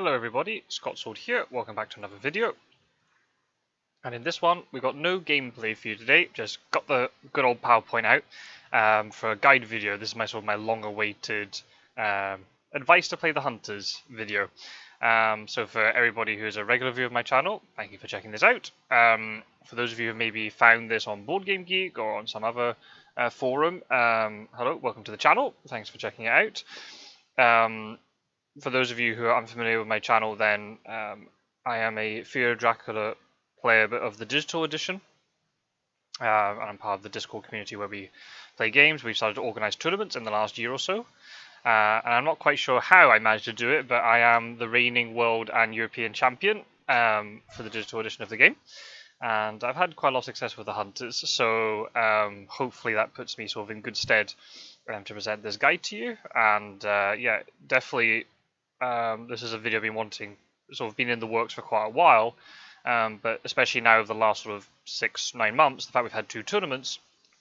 Hello everybody, Scot-sword here, welcome back to another video. And in this one, we've got no gameplay for you today, just got the good old PowerPoint out for a guide video. This is my sort of my long-awaited advice to play the Hunters video. So for everybody who's a regular viewer of my channel, thank you for checking this out. For those of you who maybe found this on Board Game Geek or on some other forum, hello, welcome to the channel, thanks for checking it out. For those of you who are unfamiliar with my channel, then I am a Fear Dracula player of the digital edition. And I'm part of the Discord community where we play games. We've started to organise tournaments in the last year or so. And I'm not quite sure how I managed to do it, but I am the reigning world and European champion for the digital edition of the game. And I've had quite a lot of success with the Hunters, so hopefully that puts me sort of in good stead to present this guide to you. And yeah, definitely this is a video I've been wanting, sort of been in the works for quite a while, but especially now over the last sort of 6-9 months, the fact we've had 2 tournaments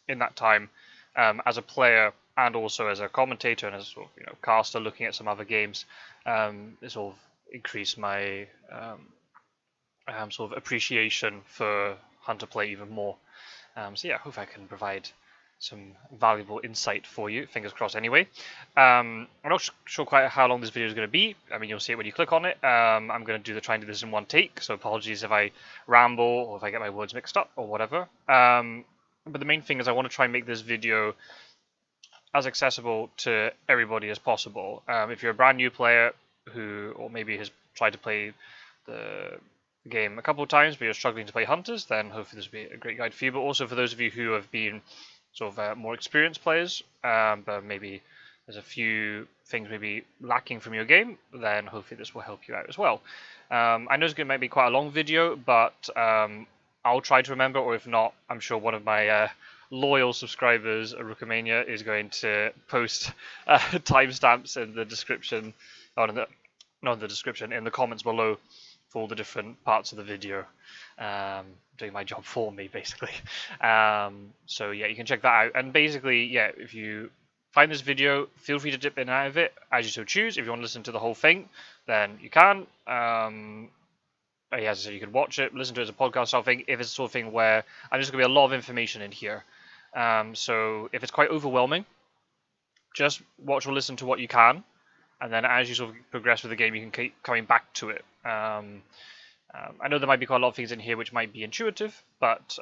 in that time, as a player and also as a commentator and as a sort of, caster looking at some other games, it sort of increased my sort of appreciation for Hunter play even more. So yeah, I hope I can provide some valuable insight for you, fingers crossed anyway. I'm not sure quite how long this video is going to be. I mean, you'll see it when you click on it. I'm going to try and do this in one take, so apologies if I ramble or if I get my words mixed up or whatever. But the main thing is I want to try and make this video as accessible to everybody as possible. If you're a brand new player who, or maybe has tried to play the game a couple of times but you're struggling to play Hunters, then hopefully this will be a great guide for you. But also for those of you who have been sort of more experienced players, but maybe there's a few things maybe lacking from your game, then hopefully this will help you out as well. I know it's going to maybe be quite a long video, but I'll try to remember, or if not, I'm sure one of my loyal subscribers, Rookamania, is going to post timestamps in the description, not in the description, in the comments below for all the different parts of the video, doing my job for me, basically. So yeah, you can check that out. And basically, yeah, if you find this video, feel free to dip in and out of it as you so choose. If you want to listen to the whole thing, then you can. Yeah, as I said, you can watch it, listen to it as a podcast style thing. If it's the sort of thing where I'm just going to be a lot of information in here, so if it's quite overwhelming, just watch or listen to what you can. And then as you sort of progress with the game, you can keep coming back to it. I know there might be quite a lot of things in here which might be intuitive, but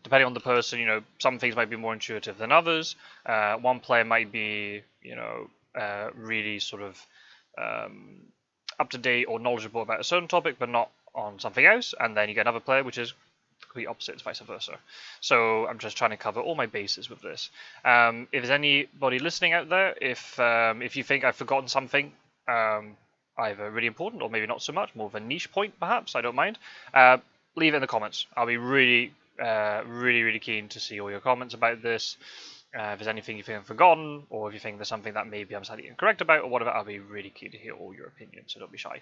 depending on the person, some things might be more intuitive than others. One player might be, really sort of up to date or knowledgeable about a certain topic, but not on something else. And then you get another player which is the complete opposite, vice versa. So I'm just trying to cover all my bases with this. If there's anybody listening out there, if you think I've forgotten something, either really important or maybe not so much, more of a niche point perhaps, I don't mind, leave it in the comments. I'll be really, really keen to see all your comments about this. If there's anything you think I've forgotten, or if you think there's something that maybe I'm slightly incorrect about or whatever, I'll be really keen to hear all your opinions, so don't be shy.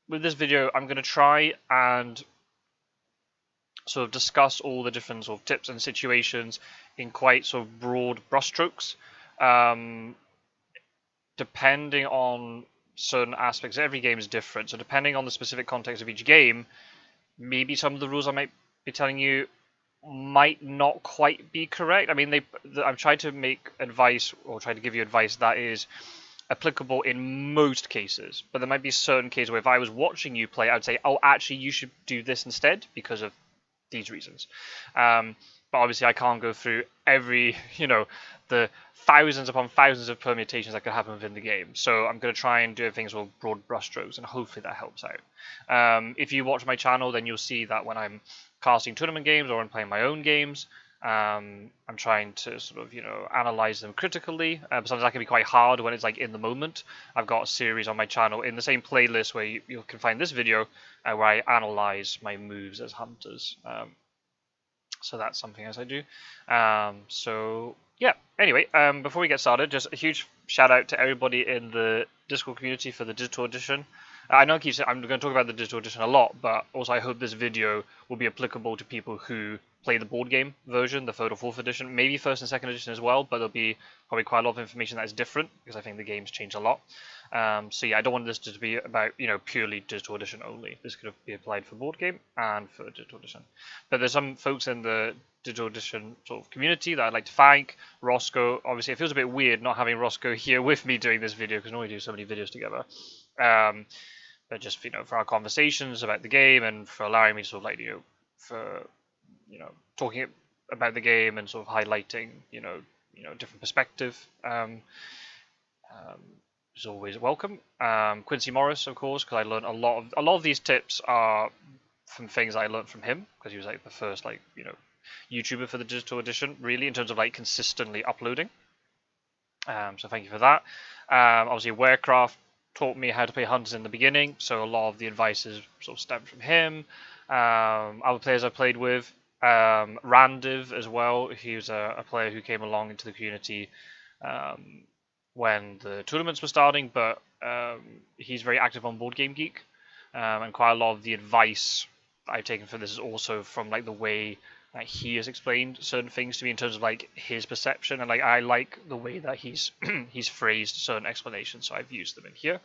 With this video, I'm going to try and sort of discuss all the different sort of tips and situations in quite sort of broad brushstrokes. Depending on certain aspects, every game is different. So depending on the specific context of each game, maybe some of the rules I might be telling you might not quite be correct. I mean, I've tried to make advice or try to give you advice that is applicable in most cases, but there might be certain cases where if I was watching you play, I would say, oh, actually, you should do this instead because of these reasons. But obviously I can't go through every, the thousands upon thousands of permutations that could happen within the game. So I'm going to try and do things with broad brushstrokes, and hopefully that helps out. If you watch my channel, then you'll see that when I'm casting tournament games or I'm playing my own games, I'm trying to sort of, analyze them critically. Sometimes that can be quite hard when it's like in the moment. I've got a series on my channel in the same playlist where you can find this video where I analyze my moves as Hunters. So that's something else I do. So yeah, anyway, before we get started, just a huge shout out to everybody in the Discord community for the digital edition. I know I'm going to talk about the digital edition a lot, but also I hope this video will be applicable to people who play the board game version, the third or fourth edition, maybe first and second edition as well, but there'll be probably quite a lot of information that is different because I think the game's changed a lot. So yeah, I don't want this to be about, purely digital edition only. This could be applied for board game and for digital edition. But there's some folks in the digital edition sort of community that I'd like to thank. Roscoe, obviously it feels a bit weird not having Roscoe here with me doing this video because we normally do so many videos together. But just, for our conversations about the game and for allowing me to sort of talking about the game and sort of highlighting, different perspective. Is always welcome. Quincy Morris, of course, because I learned a lot of these tips are from things I learned from him because he was like the first YouTuber for the digital edition, really, in terms of like consistently uploading. So thank you for that. Obviously, Warecraft taught me how to play hunters in the beginning, so a lot of the advice is sort of stemmed from him. Other players I played with, Randiv as well. He was a player who came along into the community when the tournaments were starting, but he's very active on Board Game Geek, and quite a lot of the advice I've taken from this is also from like the way that he has explained certain things to me in terms of like his perception, and like I like the way that he's he's phrased certain explanations, so I've used them in here.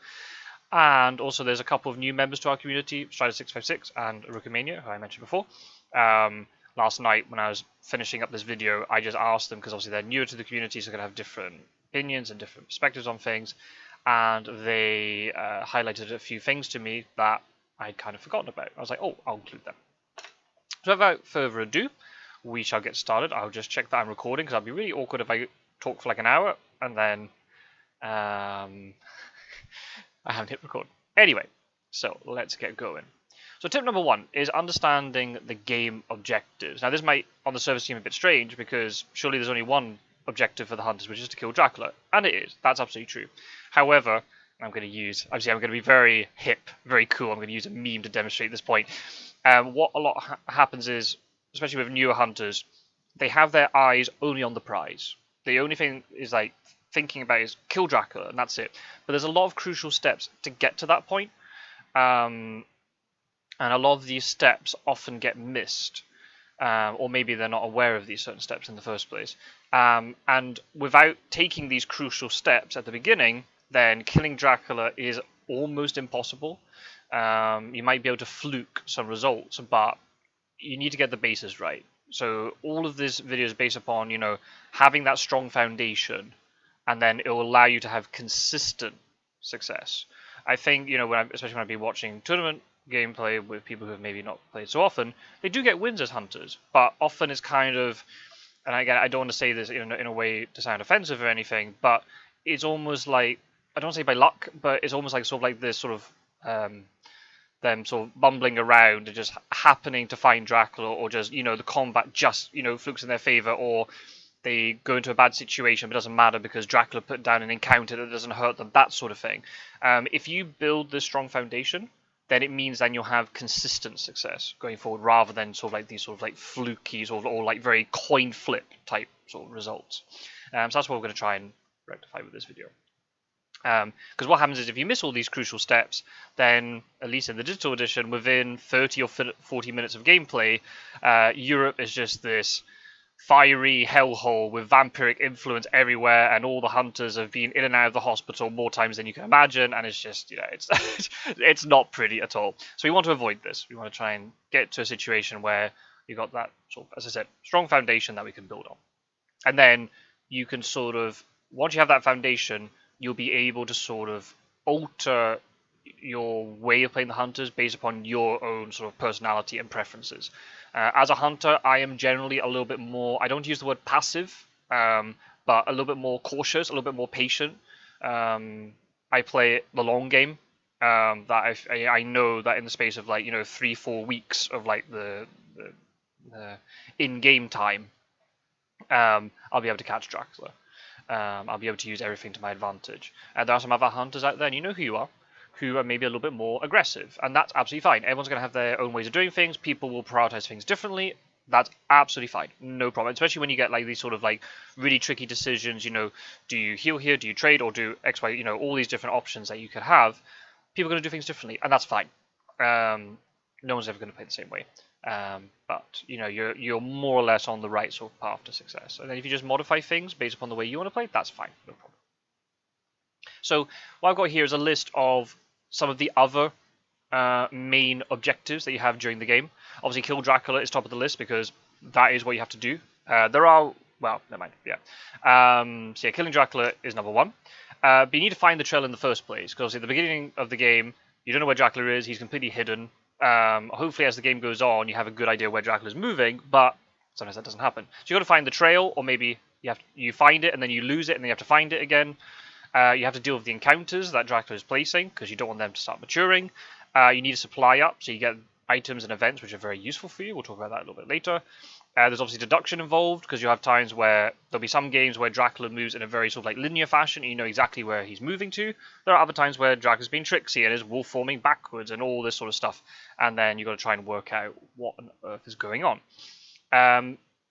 And also there's a couple of new members to our community, Strider656 and Rookamania, who I mentioned before. Last night when I was finishing up this video, I just asked them, because obviously they're newer to the community, so they're going to have different opinions and different perspectives on things, and they highlighted a few things to me that I'd kind of forgotten about. I was like, oh, I'll include them. So without further ado, we shall get started. I'll just check that I'm recording, because it'll be really awkward if I talk for like an hour and then I haven't hit record. Anyway, so let's get going. So tip number 1 is understanding the game objectives. Now this might on the surface seem a bit strange because surely there's only one objective for the hunters, which is to kill Dracula, and it is. That's absolutely true. However, I'm going to be very hip, very cool. I'm going to use a meme to demonstrate this point. What a lot happens is, especially with newer hunters, they have their eyes only on the prize. The only thing is like thinking about is kill Dracula, and that's it. But there's a lot of crucial steps to get to that point. And a lot of these steps often get missed, or maybe they're not aware of these certain steps in the first place. And without taking these crucial steps at the beginning, then killing Dracula is almost impossible. You might be able to fluke some results, but you need to get the bases right. So all of this video is based upon, having that strong foundation, and then it will allow you to have consistent success. I think, especially when I've been watching tournament gameplay with people who have maybe not played so often, they do get wins as hunters, but often it's kind of, and again, I don't want to say this in a way to sound offensive or anything, but it's almost like, I don't want to say by luck, but it's almost like sort of like this sort of them sort of bumbling around and just happening to find Dracula, or just, the combat just, flukes in their favor, or they go into a bad situation, but it doesn't matter because Dracula put down an encounter that doesn't hurt them, that sort of thing. If you build this strong foundation, then it means then you'll have consistent success going forward, rather than sort of like these sort of like fluky or like very coin flip type sort of results. So that's what we're going to try and rectify with this video. Because what happens is if you miss all these crucial steps, then at least in the digital edition, within 30 or 40 minutes of gameplay, Europe is just this fiery hellhole with vampiric influence everywhere, and all the hunters have been in and out of the hospital more times than you can imagine, and it's just, it's not pretty at all. So we want to avoid this. We want to try and get to a situation where you've got that sort of, as I said, strong foundation that we can build on. And then you can sort of, once you have that foundation, you'll be able to sort of alter your way of playing the hunters based upon your own sort of personality and preferences. As a hunter, I am generally a little bit more, I don't use the word passive, but a little bit more cautious, a little bit more patient. I play the long game. That I know that in the space of 3-4 weeks of like the in-game time, I'll be able to catch Dracula. I'll be able to use everything to my advantage. And there are some other hunters out there, and you know who you are, who are maybe a little bit more aggressive, and that's absolutely fine. Everyone's going to have their own ways of doing things. People will prioritize things differently. That's absolutely fine, no problem. Especially when you get like these sort of like really tricky decisions. Do you heal here? Do you trade, or do X, Y? All these different options that you could have. people are going to do things differently, and that's fine. No one's ever going to play the same way. But you know, you're more or less on the right sort of path to success. And then if you just modify things based upon the way you want to play, that's fine, no problem. So what I've got here is a list of some of the other main objectives that you have during the game. Obviously, kill Dracula is top of the list because that is what you have to do. There are, well, never mind, yeah. So yeah, killing Dracula is number one. But you need to find the trail in the first place, because at the beginning of the game, you don't know where Dracula is, he's completely hidden. Hopefully as the game goes on, you have a good idea where Dracula's moving, but sometimes that doesn't happen. So you got to find the trail, or maybe you find it and then you lose it and then you have to find it again. You have to deal with the encounters that Dracula is placing, because you don't want them to start maturing. You need to supply up, so you get items and events which are very useful for you. We'll talk about that a little bit later. There's obviously deduction involved, because you have times where there'll be some games where Dracula moves in a very sort of like linear fashion, and you know exactly where he's moving to. There are other times where Dracula's being tricksy and is wolf forming backwards and all this sort of stuff, and then you've got to try and work out what on earth is going on.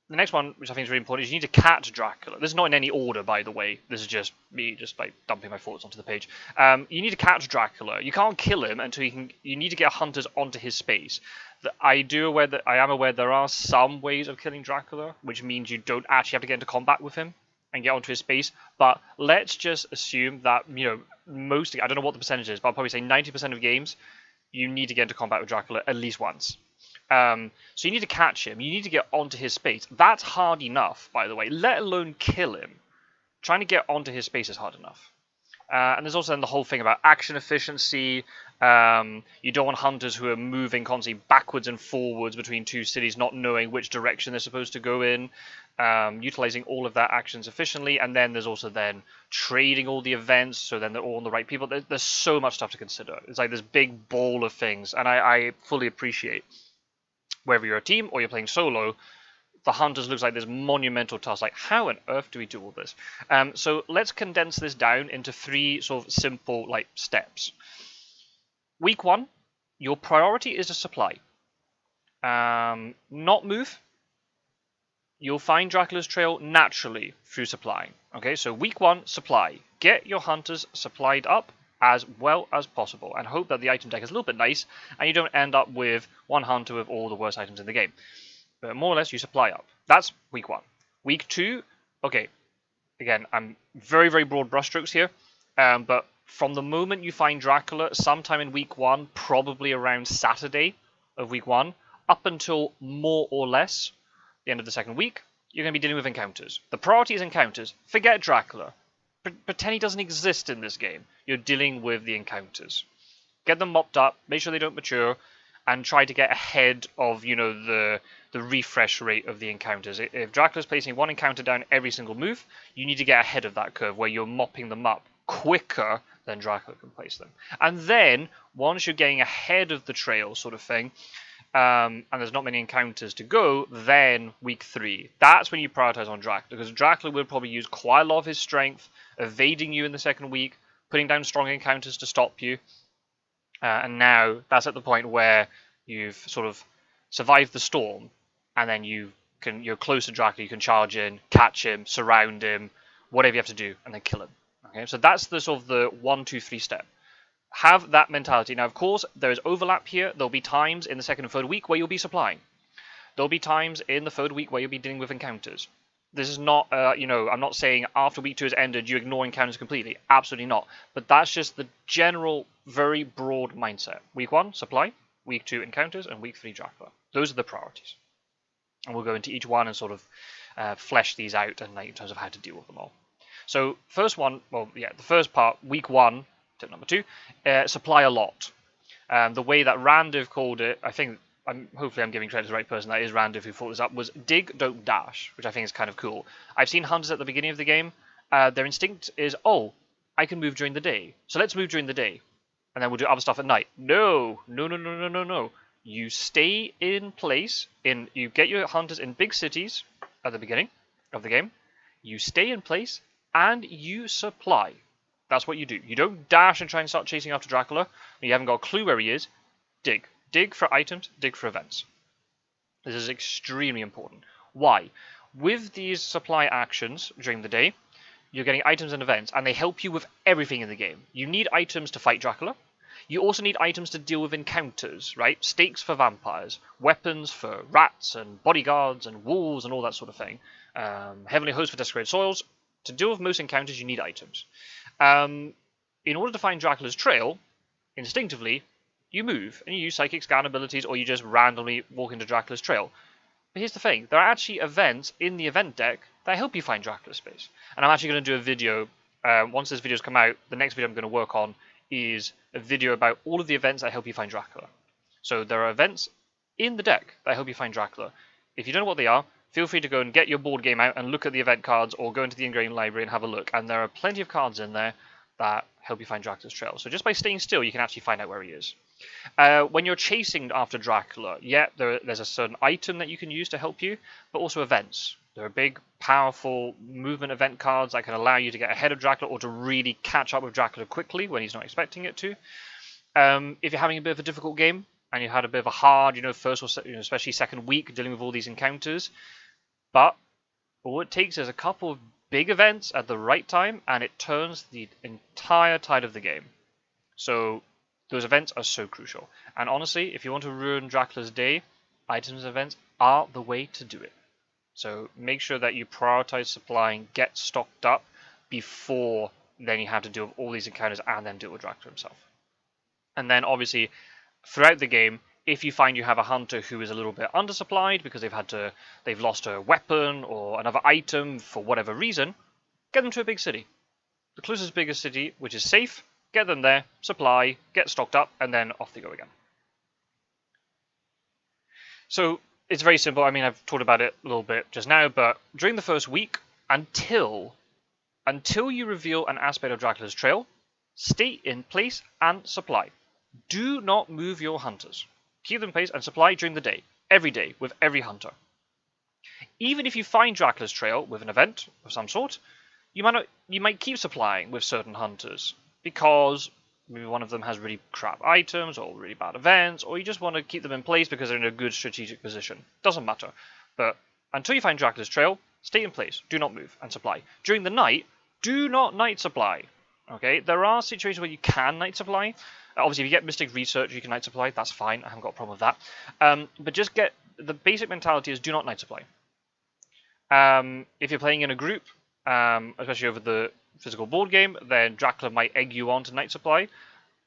The next one, which I think is really important, is you need to catch Dracula. This is not in any order, by the way. This is just me just like dumping my thoughts onto the page. You need to catch Dracula. You can't kill him until you need to get hunters onto his space. I am aware there are some ways of killing Dracula, which means you don't actually have to get into combat with him and get onto his space. But let's just assume that, you know, mostly, I don't know what the percentage is, but I'll probably say 90% of games, you need to get into combat with Dracula at least once. So you need to catch him. You need to get onto his space. That's hard enough, by the way, let alone kill him. Trying to get onto his space is hard enough. And there's also then the whole thing about action efficiency. You don't want hunters who are moving constantly backwards and forwards between two cities, not knowing which direction they're supposed to go in. Utilizing all of that actions efficiently. And then there's also then trading all the events, so then they're all on the right people. There's so much stuff to consider. It's like this big ball of things, and I fully appreciate whether you're a team or you're playing solo, the hunters looks like this monumental task. Like, how on earth do we do all this? So let's condense this down into three sort of simple like steps. Week one, your priority is to supply. Not move. You'll find Dracula's trail naturally through supplying. Okay, so week one, supply. Get your hunters supplied up as well as possible, and hope that the item deck is a little bit nice and you don't end up with one hunter with all the worst items in the game. But more or less you supply up. That's week one. Week two, okay, again, I'm very, very broad brushstrokes here, but from the moment you find Dracula, sometime in week one, probably around Saturday of week one, up until more or less the end of the second week, you're going to be dealing with encounters. The priority is encounters. Forget Dracula. Pretend he doesn't exist in this game. You're dealing with the encounters. Get them mopped up, make sure they don't mature, and try to get ahead of, you know, the refresh rate of the encounters. If Dracula's placing one encounter down every single move, you need to get ahead of that curve where you're mopping them up quicker than Dracula can place them. And then, once you're getting ahead of the trail sort of thing, and there's not many encounters to go, then week three. That's when you prioritize on Dracula, because Dracula will probably use quite a lot of his strength, evading you in the second week, putting down strong encounters to stop you. And now that's at the point where you've sort of survived the storm, and then you're close to Dracula, you can charge in, catch him, surround him, whatever you have to do, and then kill him. Okay, so that's the sort of the 1, 2, 3 step. Have that mentality. Now, of course, there is overlap here. There'll be times in the second and third week where you'll be supplying. There'll be times in the third week where you'll be dealing with encounters. This is not, you know, I'm not saying after week 2 has ended, you ignore encounters completely. Absolutely not. But that's just the general, very broad mindset. Week 1, supply. Week 2, encounters. And week 3, Dracula. Those are the priorities. And we'll go into each one and sort of flesh these out and like, in terms of how to deal with them all. So, first one, well, yeah, the first part, week 1, tip number 2, supply a lot. The way that Randiv called it, I think, hopefully I'm giving credit to the right person, that is Randiv who thought this up, was dig, don't dash, which I think is kind of cool. I've seen hunters at the beginning of the game, their instinct is, oh, I can move during the day, so let's move during the day, and then we'll do other stuff at night. No. You stay in place, you get your hunters in big cities at the beginning of the game, you stay in place, and you supply. That's what you do. You don't dash and try and start chasing after Dracula. You haven't got a clue where he is. Dig. Dig for items. Dig for events. This is extremely important. Why? With these supply actions during the day, you're getting items and events, and they help you with everything in the game. You need items to fight Dracula. You also need items to deal with encounters, right? Stakes for vampires, weapons for rats and bodyguards and wolves and all that sort of thing. Heavenly host for desecrated soils. To deal with most encounters, you need items. In order to find Dracula's trail, instinctively, you move and you use psychic scan abilities, or you just randomly walk into Dracula's trail. But here's the thing, there are actually events in the event deck that help you find Dracula's space. And I'm actually going to do a video, once this video's come out, the next video I'm going to work on is a video about all of the events that help you find Dracula. So there are events in the deck that help you find Dracula. If you don't know what they are, feel free to go and get your board game out and look at the event cards, or go into the in-game library and have a look. And there are plenty of cards in there that help you find Dracula's trail. So just by staying still, you can actually find out where he is. When you're chasing after Dracula, yeah, there's a certain item that you can use to help you, but also events. There are big, powerful movement event cards that can allow you to get ahead of Dracula, or to really catch up with Dracula quickly when he's not expecting it to. If you're having a bit of a difficult game, and you had a bit of a hard, first or especially second week dealing with all these encounters, but all it takes is a couple of big events at the right time, and it turns the entire tide of the game. So those events are so crucial. And honestly, if you want to ruin Dracula's day, items and events are the way to do it. So make sure that you prioritize supplying, get stocked up before then you have to deal with all these encounters and then deal with Dracula himself. And then obviously throughout the game, if you find you have a hunter who is a little bit undersupplied because they've lost a weapon or another item for whatever reason, get them to a big city. The closest biggest city, which is safe, get them there, supply, get stocked up, and then off they go again. So it's very simple. I mean, I've talked about it a little bit just now, but during the first week, until you reveal an aspect of Dracula's trail, stay in place and supply. Do not move your hunters. Keep them in place and supply during the day, every day, with every hunter. Even if you find Dracula's trail with an event of some sort, you might keep supplying with certain hunters, because maybe one of them has really crap items or really bad events, or you just want to keep them in place because they're in a good strategic position. Doesn't matter. But until you find Dracula's trail, stay in place. Do not move and supply. During the night, do not night supply. Okay, there are situations where you can night supply. Obviously, if you get Mystic Research, you can night supply. That's fine. I haven't got a problem with that. But just get the basic mentality is do not night supply. If you're playing in a group, especially over the physical board game, then Dracula might egg you on to night supply.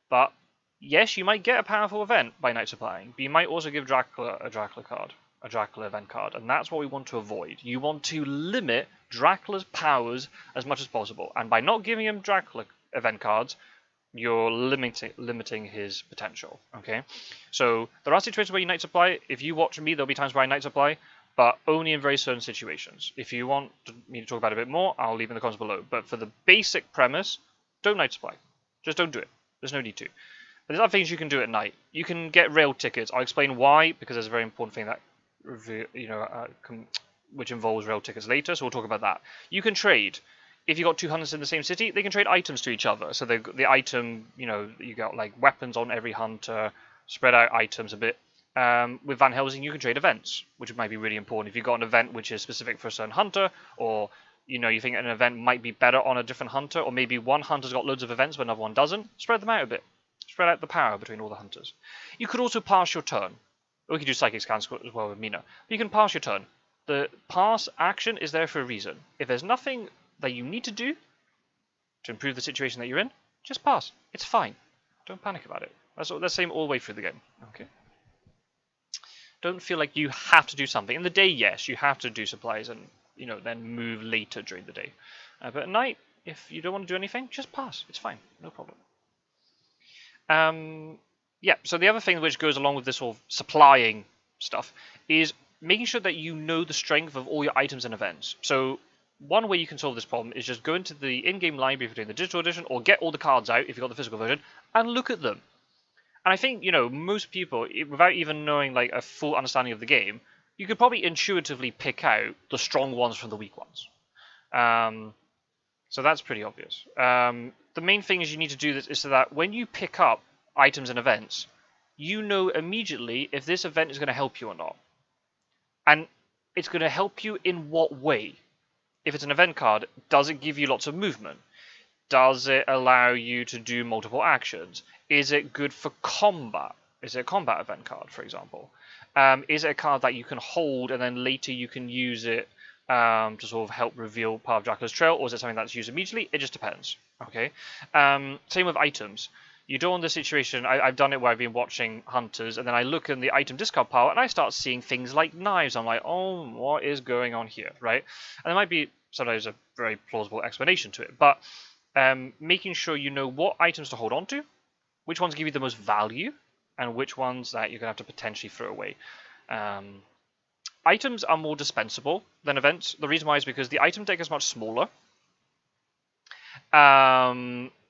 But yes, you might get a powerful event by night supplying, but you might also give Dracula a Dracula card, a Dracula event card, and that's what we want to avoid. You want to limit Dracula's powers as much as possible, and by not giving him Dracula event cards, you're limiting his potential. Okay, so there are situations where you night supply. If you watch me, there'll be times where I night supply, but only in very certain situations. If you want me to talk about it a bit more, I'll leave in the comments below. But for the basic premise, don't night supply. Just don't do it. There's no need to. But there's other things you can do at night. You can get rail tickets. I'll explain why, because there's a very important thing that which involves rail tickets later. So we'll talk about that. You can trade. If you got two hunters in the same city, they can trade items to each other. So the item, you got like weapons on every hunter, spread out items a bit. With Van Helsing, you can trade events, which might be really important. If you've got an event which is specific for a certain hunter, or you think an event might be better on a different hunter, or maybe one hunter's got loads of events but another one doesn't, spread them out a bit. Spread out the power between all the hunters. You could also pass your turn. Or you could do Psychic Scans as well with Mina. But you can pass your turn. The pass action is there for a reason. If there's nothing that you need to do to improve the situation that you're in, just pass. It's fine. Don't panic about it. That's the same all the way through the game. Okay. Don't feel like you have to do something. In the day, yes, you have to do supplies and then move later during the day. But at night, if you don't want to do anything, just pass. It's fine. No problem. Yeah, so the other thing which goes along with this whole supplying stuff is making sure that you know the strength of all your items and events. So one way you can solve this problem is just go into the in-game library if you're doing the digital edition, or get all the cards out if you've got the physical version, and look at them. And I think, most people, without even knowing like a full understanding of the game, you could probably intuitively pick out the strong ones from the weak ones. So that's pretty obvious. The main thing is you need to do this is so that when you pick up items and events, you know immediately if this event is going to help you or not. And it's going to help you in what way? If it's an event card, does it give you lots of movement? Does it allow you to do multiple actions? Is it good for combat? Is it a combat event card, for example? Is it a card that you can hold and then later you can use it to sort of help reveal part of Dracula's trail, or is it something that's used immediately? It just depends. Okay. Same with items. You don't want the situation. I've done it where I've been watching Hunters, and then I look in the item discard pile, and I start seeing things like knives. I'm like, oh, what is going on here, right? And there might be sometimes a very plausible explanation to it, but making sure you know what items to hold on to, which ones give you the most value, and which ones that you're going to have to potentially throw away. Items are more dispensable than events. The reason why is because the item deck is much smaller.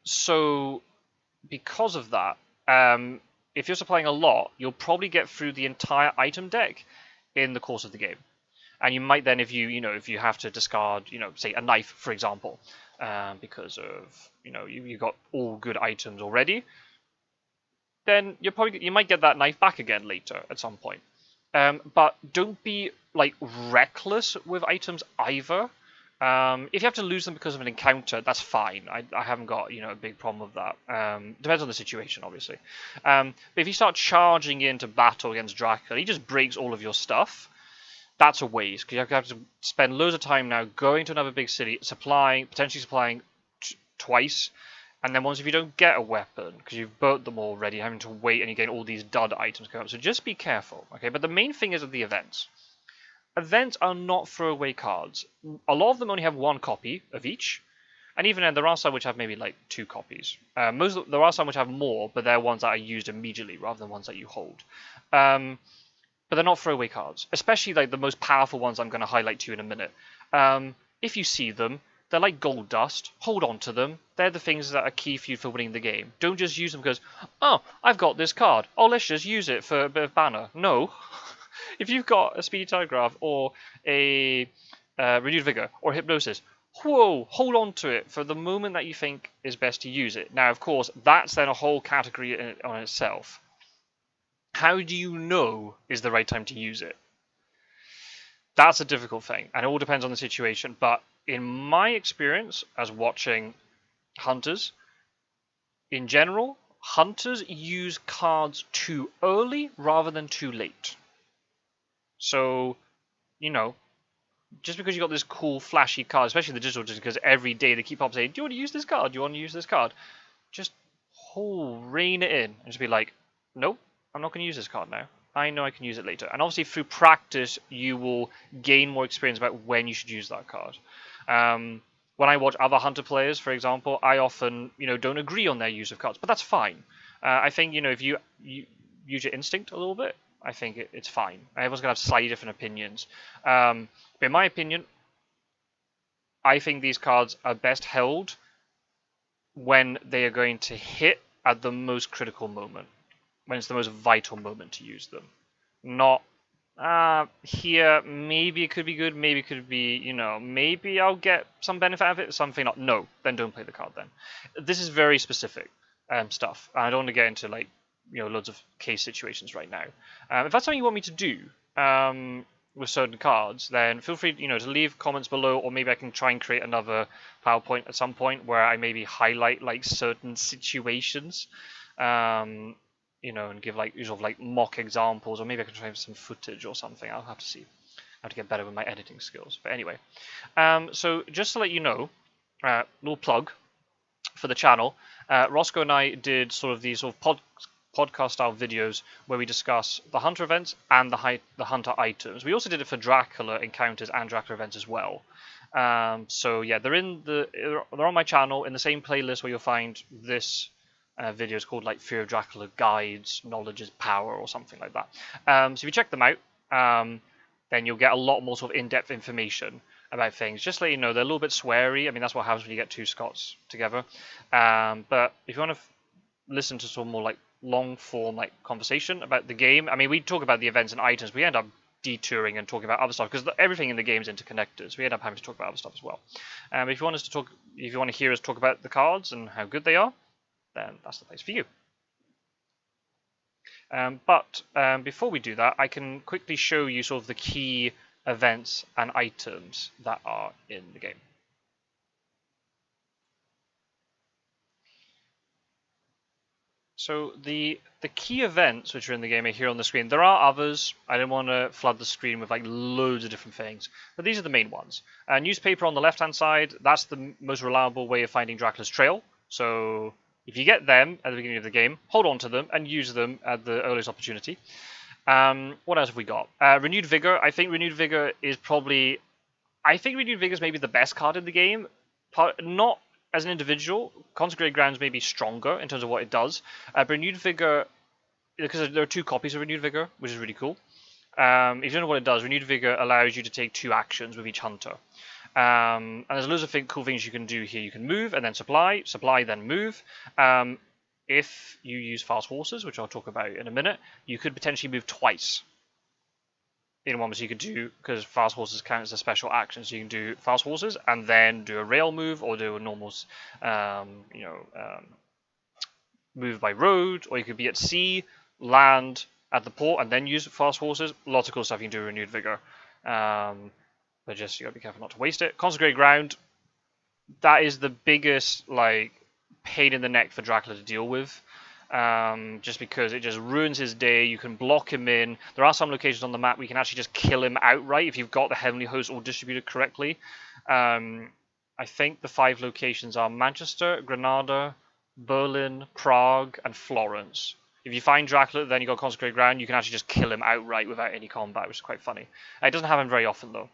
So because of that, if you're supplying a lot, you'll probably get through the entire item deck in the course of the game. And you might then, if you have to discard, say a knife, for example, because of, you've got all good items already, then you might get that knife back again later at some point. But don't be like reckless with items either. If you have to lose them because of an encounter, that's fine. I haven't got a big problem with that. Depends on the situation, obviously. But if you start charging into battle against Dracula, he just breaks all of your stuff. That's a waste, because you have to spend loads of time now going to another big city, potentially supplying twice, and then once if you don't get a weapon, because you've burnt them already, having to wait and you get all these dud items come up. So just be careful, okay? But the main thing is the events. Events are not throwaway cards. A lot of them only have one copy of each, and even then there are some which have maybe like 2 copies. There are some which have more, but they're ones that are used immediately rather than ones that you hold. But they're not throwaway cards, especially like the most powerful ones I'm going to highlight to you in a minute. If you see them, they're like gold dust. Hold on to them. They're the things that are key for you for winning the game. Don't just use them because, oh, I've got this card. Oh, let's just use it for a bit of banner. No. If you've got a Speedy Telegraph or a Renewed Vigor or Hypnosis, whoa, hold on to it for the moment that you think is best to use it. Now, of course, that's then a whole category on itself. How do you know is the right time to use it? That's a difficult thing, and it all depends on the situation. But in my experience as watching Hunters, in general, Hunters use cards too early rather than too late. So, just because you got this cool, flashy card, especially the digital, just because every day they keep up saying, do you want to use this card? Do you want to use this card? Just rein it in and just be like, nope, I'm not going to use this card now. I know I can use it later. And obviously through practice, you will gain more experience about when you should use that card. When I watch other Hunter players, for example, I often, don't agree on their use of cards, but that's fine. I think, if you use your instinct a little bit, I think it's fine. Everyone's going to have slightly different opinions. But in my opinion, I think these cards are best held when they are going to hit at the most critical moment, when it's the most vital moment to use them. Not, here, maybe it could be good, maybe it could be, maybe I'll get some benefit out of it, something not. No, then don't play the card then. This is very specific stuff. I don't want to get into, loads of case situations right now. If that's something you want me to do with certain cards, then feel free, to leave comments below, or maybe I can try and create another PowerPoint at some point where I maybe highlight certain situations, and give mock examples, or maybe I can try some footage or something. I'll have to see. I have to get better with my editing skills. But anyway, so just to let you know, little plug for the channel. Roscoe and I did these podcast style videos where we discuss the Hunter events and the Hunter items. We also did it for Dracula encounters and Dracula events as well. So yeah, they're on my channel in the same playlist where you'll find this video. Is called Fear of Dracula Guides, Knowledge is Power, or something like that. So if you check them out, then you'll get a lot more in-depth information about things. Just to let you know, they're a little bit sweary. I mean, that's what happens when you get 2 Scots together. But if you want to listen to some more long-form conversation about the game, I mean, we talk about the events and items. We end up detouring and talking about other stuff because everything in the game is interconnected. So we end up having to talk about other stuff as well. If you want to hear us talk about the cards and how good they are, then that's the place for you. But before we do that, I can quickly show you the key events and items that are in the game. So the key events which are in the game are here on the screen. There are others. I didn't want to flood the screen with like loads of different things, but these are the main ones. Newspaper on the left-hand side. That's the most reliable way of finding Dracula's trail. So if you get them at the beginning of the game, hold on to them and use them at the earliest opportunity. What else have we got? Renewed Vigor. I think Renewed Vigor is probably. I think Renewed Vigor is maybe the best card in the game. Not as an individual, Consecrated Grounds may be stronger in terms of what it does. But Renewed Vigor, because there are 2 copies of Renewed Vigor, which is really cool. If you don't know what it does, Renewed Vigor allows you to take 2 actions with each hunter. And there's loads of cool things you can do here. You can move and then supply, then move. If you use Fast Horses, which I'll talk about in a minute, you could potentially move twice in one, so you could do, because Fast Horses count as a special action, so you can do Fast Horses and then do a rail move or do a normal, move by road, or you could be at sea, land at the port, and then use Fast Horses. Lots of cool stuff you can do with Renewed Vigor. But just you gotta be careful not to waste it. Consecrated Ground, that is the biggest like pain in the neck for Dracula to deal with. Just because it just ruins his day. You can block him in. There are some locations on the map where you can actually just kill him outright if you've got the Heavenly Host all distributed correctly. I think the 5 locations are Manchester, Granada, Berlin, Prague, and Florence. If you find Dracula, then you got Consecrated Ground, you can actually just kill him outright without any combat, which is quite funny. It doesn't happen very often, though.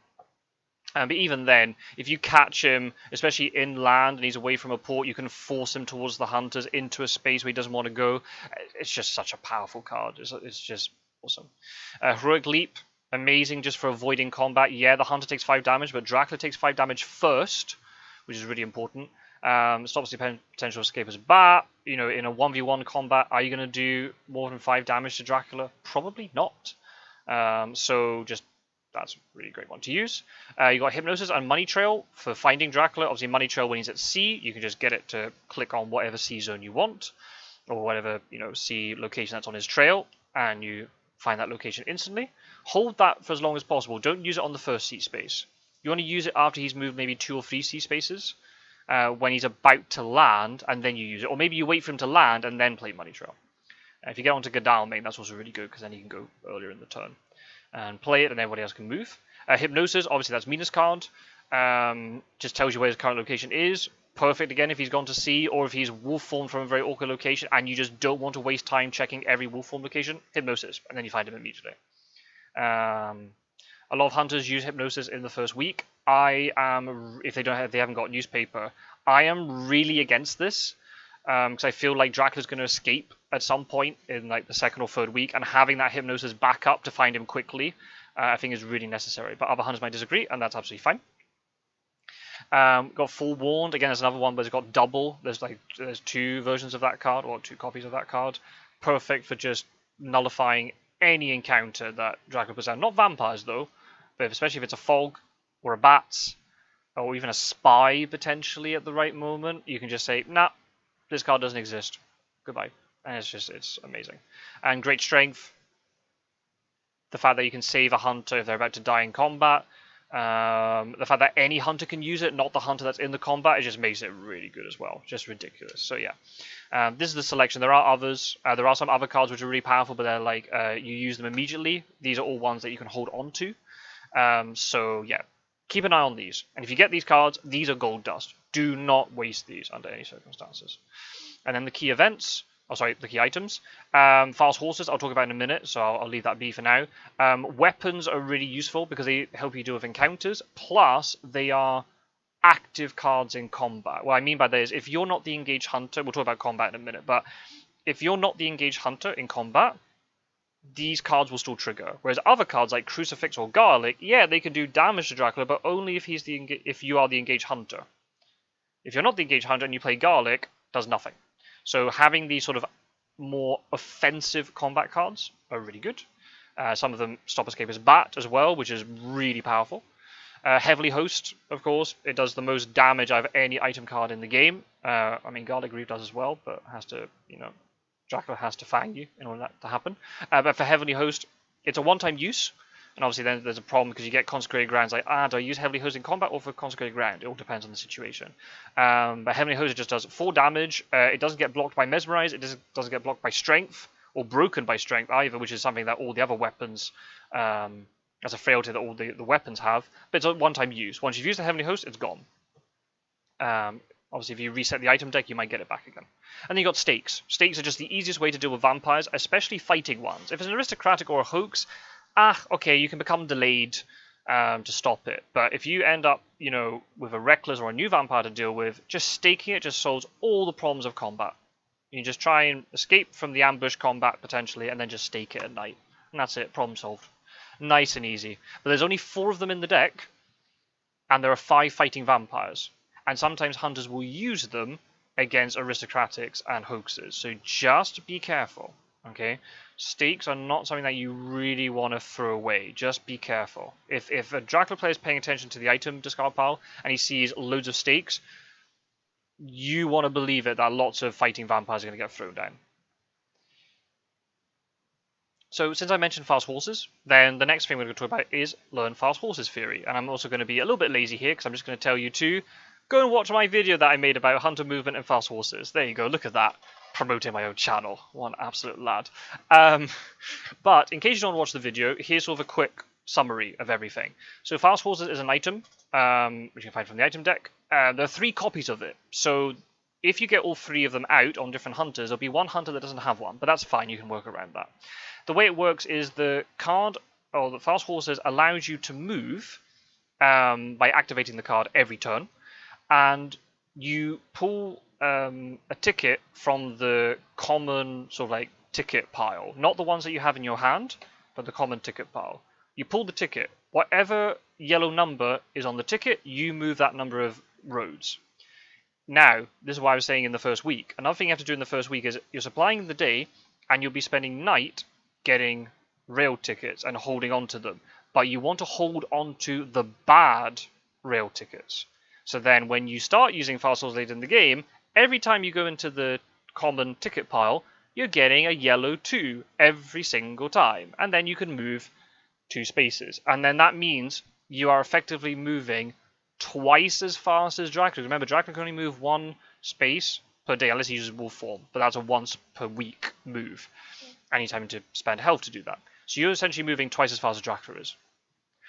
But even then, if you catch him, especially inland and he's away from a port, you can force him towards the hunters into a space where he doesn't want to go. It's just such a powerful card. It's just awesome. Heroic Leap, amazing just for avoiding combat. Yeah, the hunter takes 5 damage, but Dracula takes 5 damage first, which is really important. Stops the potential escape as bat. You know, in a 1v1 combat, are you going to do more than 5 damage to Dracula? Probably not. So just that's a really great one to use. You got Hypnosis and Money Trail for finding Dracula. Obviously, Money Trail when he's at sea, you can just get it to click on whatever sea zone you want, or whatever sea location that's on his trail, and you find that location instantly. Hold that for as long as possible. Don't use it on the first sea space. You want to use it after he's moved maybe 2 or 3 sea spaces, when he's about to land, and then you use it. Or maybe you wait for him to land and then play Money Trail. If you get onto Godalming, that's also really good because then you can go earlier in the turn and play it, and everybody else can move. Hypnosis, obviously that's Minas card. Just tells you where his current location is. Perfect again if he's gone to sea, or if he's wolf formed from a very awkward location and you just don't want to waste time checking every wolf form location. Hypnosis, and then you find him immediately. A lot of hunters use Hypnosis in the first week. I am, if they haven't got newspaper, I am really against this. Because I feel like Dracula's going to escape at some point in like the 2nd or 3rd week, and having that Hypnosis back up to find him quickly, I think is really necessary. But other hunters might disagree, and that's absolutely fine. Got Forewarned, again, there's another one, but it's got double. There's 2 versions of that card, or 2 copies of that card. Perfect for just nullifying any encounter that Dracula puts out. Not vampires, though, but especially if it's a fog, or a bats, or even a spy, potentially, at the right moment. You can just say, nah, this card doesn't exist. Goodbye. And it's amazing. And great strength. The fact that you can save a hunter if they're about to die in combat. The fact that any hunter can use it, not the hunter that's in the combat, it just makes it really good as well. Just ridiculous. So yeah. This is the selection. There are others. There are some other cards which are really powerful, but they're like, you use them immediately. These are all ones that you can hold on to. So yeah. Keep an eye on these. And if you get these cards, these are gold dust. Do not waste these under any circumstances. And then the key events, the key items. Fast Horses, I'll talk about in a minute, so I'll leave that be for now. Weapons are really useful because they help you deal with encounters, plus they are active cards in combat. What I mean by that is, if you're not the engaged hunter, we'll talk about combat in a minute, but if you're not the engaged hunter in combat, these cards will still trigger. Whereas other cards like Crucifix or Garlic, yeah, they can do damage to Dracula, but only if you are the engaged hunter. If you're not the engaged hunter and you play Garlic, does nothing. So having these sort of more offensive combat cards are really good. Some of them stop escape as bat as well, which is really powerful. Heavily Host, of course, it does the most damage out of any item card in the game. I mean, Garlic Grief does as well, but has to, Dracula has to fang you in order for that to happen. But for Heavenly Host, it's a one-time use. And obviously then there's a problem because you get consecrated grounds like, do I use heavily hosed in combat or for consecrated ground? It all depends on the situation. But heavily hosed just does 4 damage. It doesn't get blocked by mesmerize. It doesn't get blocked by strength or broken by strength either, which is something that all the other weapons, as a frailty that all the weapons have. But it's a one-time use. Once you've used the heavenly host, it's gone. Obviously, if you reset the item deck, you might get it back again. And then you got stakes. Stakes are just the easiest way to deal with vampires, especially fighting ones. If it's an aristocratic or a hoax, okay, you can become delayed to stop it. But if you end up, with a reckless or a new vampire to deal with, just staking it just solves all the problems of combat. You can just try and escape from the ambush combat potentially, and then just stake it at night. And that's it, problem solved. Nice and easy. But there's only 4 of them in the deck, and there are 5 fighting vampires. And sometimes hunters will use them against aristocratics and hoaxes. So just be careful, okay? Stakes are not something that you really want to throw away. Just be careful. If a Dracula player is paying attention to the item discard pile and he sees loads of stakes, you want to believe it that lots of fighting vampires are going to get thrown down. So since I mentioned fast horses, then the next thing we're going to talk about is learn fast horses theory. And I'm also going to be a little bit lazy here because I'm just going to tell you to go and watch my video that I made about hunter movement and fast horses. There you go, look at that. Promoting my own channel. One absolute lad. But in case you don't watch the video, here's sort of a quick summary of everything. So fast horses is an item, which you can find from the item deck. There are 3 copies of it. So if you get all 3 of them out on different hunters, there'll be one hunter that doesn't have one, but that's fine, you can work around that. The way it works is the card, or the fast horses, allows you to move by activating the card every turn, and you pull a ticket from the common sort of like ticket pile, not the ones that you have in your hand, but the common ticket pile. You pull the ticket. Whatever yellow number is on the ticket, you move that number of roads. Now, this is what I was saying in the first week. Another thing you have to do in the first week is you're supplying the day, and you'll be spending night getting rail tickets and holding on to them. But you want to hold on to the bad rail tickets. So then when you start using fast horses later in the game, every time you go into the common ticket pile, you're getting a yellow 2 every single time. And then you can move 2 spaces. And then that means you are effectively moving twice as fast as Dracula. Remember, Dracula can only move 1 space per day unless he uses wolf form. But that's a once per week move. And he's having to spend health to do that. So you're essentially moving twice as fast as Dracula is.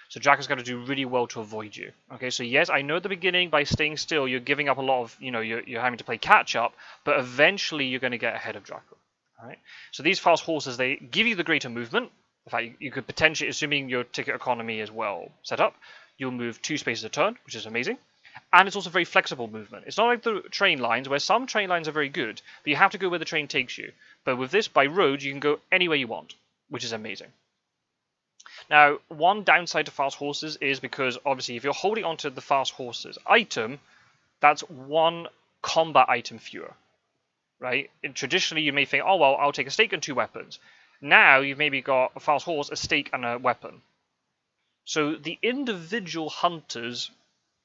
So Dracula's got to do really well to avoid you. Okay, so yes, I know at the beginning by staying still, you're giving up a lot of, you're having to play catch up, but eventually you're going to get ahead of Dracula. All right. So these fast horses, they give you the greater movement. In fact, you could potentially, assuming your ticket economy is well set up, you'll move 2 spaces a turn, which is amazing. And it's also very flexible movement. It's not like the train lines, where some train lines are very good, but you have to go where the train takes you. But with this, by road, you can go anywhere you want, which is amazing. Now, one downside to fast horses is because, obviously, if you're holding onto the fast horses item, that's 1 combat item fewer, right? And traditionally, you may think, oh, well, I'll take a stake and 2 weapons. Now, you've maybe got a fast horse, a stake, and a weapon. So the individual hunters,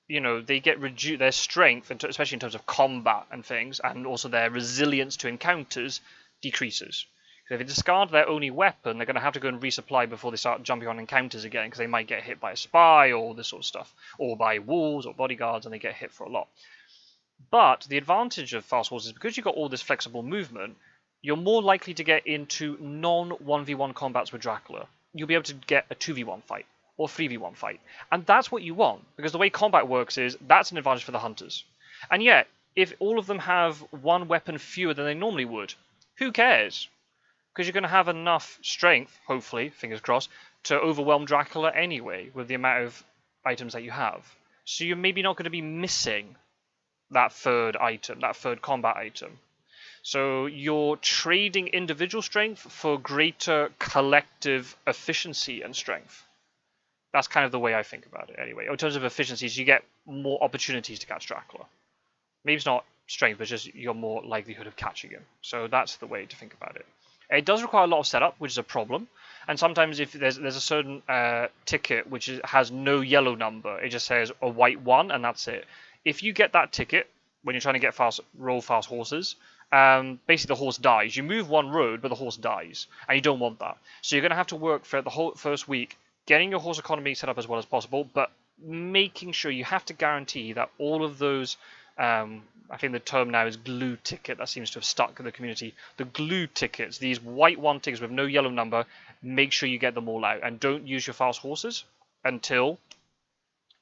they get reduced, their strength, especially in terms of combat and things, and also their resilience to encounters, decreases. So if they discard their only weapon, they're going to have to go and resupply before they start jumping on encounters again, because they might get hit by a spy or all this sort of stuff, or by wolves or bodyguards, and they get hit for a lot. But the advantage of fast horses is because you've got all this flexible movement, you're more likely to get into non-1v1 combats with Dracula. You'll be able to get a 2v1 fight or 3v1 fight. And that's what you want, because the way combat works is that's an advantage for the hunters. And yet, if all of them have 1 weapon fewer than they normally would, who cares? Because you're going to have enough strength, hopefully, fingers crossed, to overwhelm Dracula anyway with the amount of items that you have. So you're maybe not going to be missing that 3rd item, that 3rd combat item. So you're trading individual strength for greater collective efficiency and strength. That's kind of the way I think about it anyway. In terms of efficiencies, you get more opportunities to catch Dracula. Maybe it's not strength, but just your more likelihood of catching him. So that's the way to think about it. It does require a lot of setup, which is a problem. And sometimes if there's a certain ticket which has no yellow number, it just says a white 1, and that's it. If you get that ticket when you're trying to get roll fast horses, basically the horse dies. You move 1 road, but the horse dies, and you don't want that. So you're going to have to work for the whole first week getting your horse economy set up as well as possible, but making sure you have to guarantee that all of those, I think the term now is glue ticket, that seems to have stuck in the community. The glue tickets, these white one tickets with no yellow number, make sure you get them all out, and don't use your fast horses until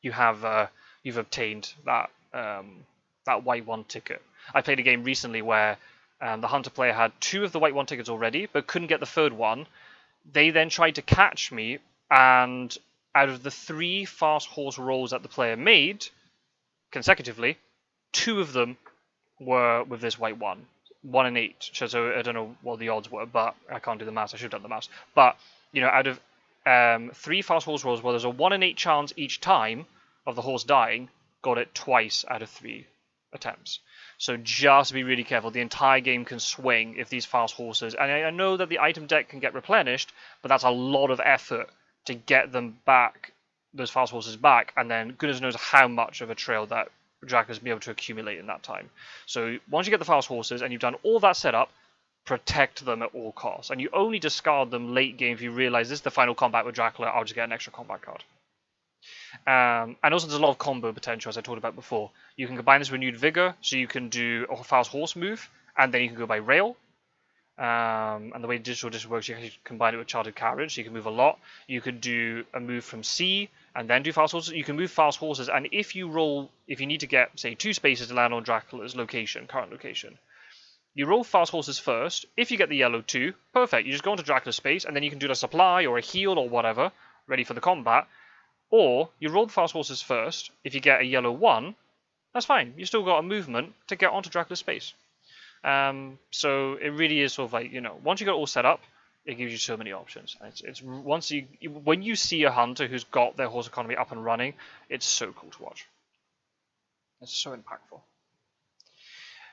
you have you've obtained that that white one ticket. I played a game recently where the hunter player had 2 of the white one tickets already, but couldn't get the 3rd one. They then tried to catch me, and out of the 3 fast horse rolls that the player made consecutively, 2 of them were with this white one. 1 in 8. So I don't know what the odds were, but I can't do the maths. I should have done the maths. But you know, out of 3 fast horse rolls, where there's a 1 in 8 chance each time of the horse dying, got it twice out of 3 attempts. So just be really careful. The entire game can swing if these fast horses, and I know that the item deck can get replenished, but that's a lot of effort to get them back, those fast horses back, and then goodness knows how much of a trail that Dracula's be able to accumulate in that time. So once you get the fast horses and you've done all that setup, protect them at all costs. And you only discard them late game if you realize this is the final combat with Dracula, I'll just get an extra combat card. And also there's a lot of combo potential, as I talked about before. You can combine this with Renewed Vigor, so you can do a fast horse move, and then you can go by rail. And the way Digital Edition works, you can combine it with Chartered Carriage, so you can move a lot. You could do a move from sea, and then do fast horses. You can move fast horses, and if you need to get, say, 2 spaces to land on Dracula's location, current location, you roll fast horses first. If you get the yellow 2, perfect. You just go into Dracula's space, and then you can do a supply or a heal or whatever, ready for the combat. Or you roll the fast horses first. If you get a yellow 1, that's fine. You still got a movement to get onto Dracula's space. So it really is sort of like, you know, once you got it all set up, it gives you so many options. It's when you see a hunter who's got their horse economy up and running, it's so cool to watch. It's so impactful.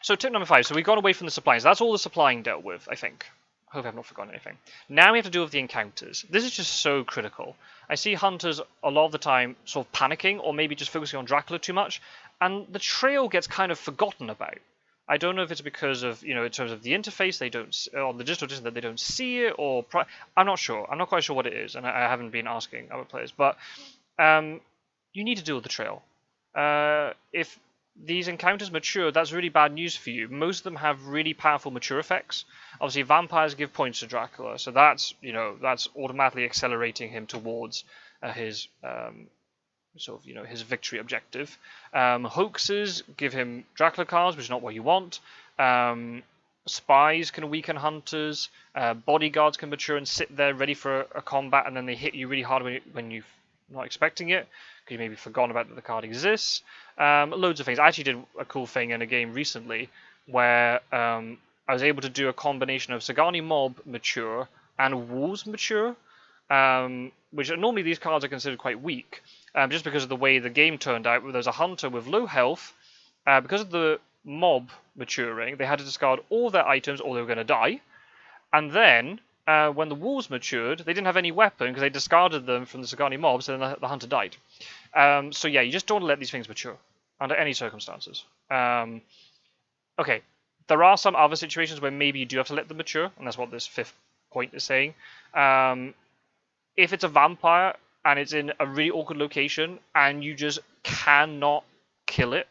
So tip number 5. So we got away from the supplying. So that's all the supplying dealt with, I think. I hope I've not forgotten anything. Now we have to deal with the encounters. This is just so critical. I see hunters a lot of the time sort of panicking or maybe just focusing on Dracula too much, and the trail gets kind of forgotten about. I don't know if it's because of, you know, in terms of the interface, they don't, on the digital edition, that they don't see it, or I'm not sure. I'm not quite sure what it is, and I haven't been asking other players. But you need to deal with the trail. If these encounters mature, that's really bad news for you. Most of them have really powerful mature effects. Obviously, vampires give points to Dracula, so that's, you know, that's automatically accelerating him towards his sort of, you know, his victory objective. Hoaxes give him Dracula cards, which is not what you want. Spies can weaken hunters. Bodyguards can mature and sit there ready for a combat, and then they hit you really hard when you're not expecting it, because you maybe forgotten about that the card exists. Loads of things. I actually did a cool thing in a game recently where I was able to do a combination of Sagani Mob mature and Wolves mature, which normally these cards are considered quite weak, just because of the way the game turned out. There's a hunter with low health. Because of the mob maturing, they had to discard all their items or they were going to die. And then, when the wolves matured, they didn't have any weapon because they discarded them from the Sagani mob, so then the hunter died. So yeah, you just don't let these things mature under any circumstances. Okay, there are some other situations where maybe you do have to let them mature, and that's what this 5th point is saying. If it's a vampire and it's in a really awkward location and you just cannot kill it,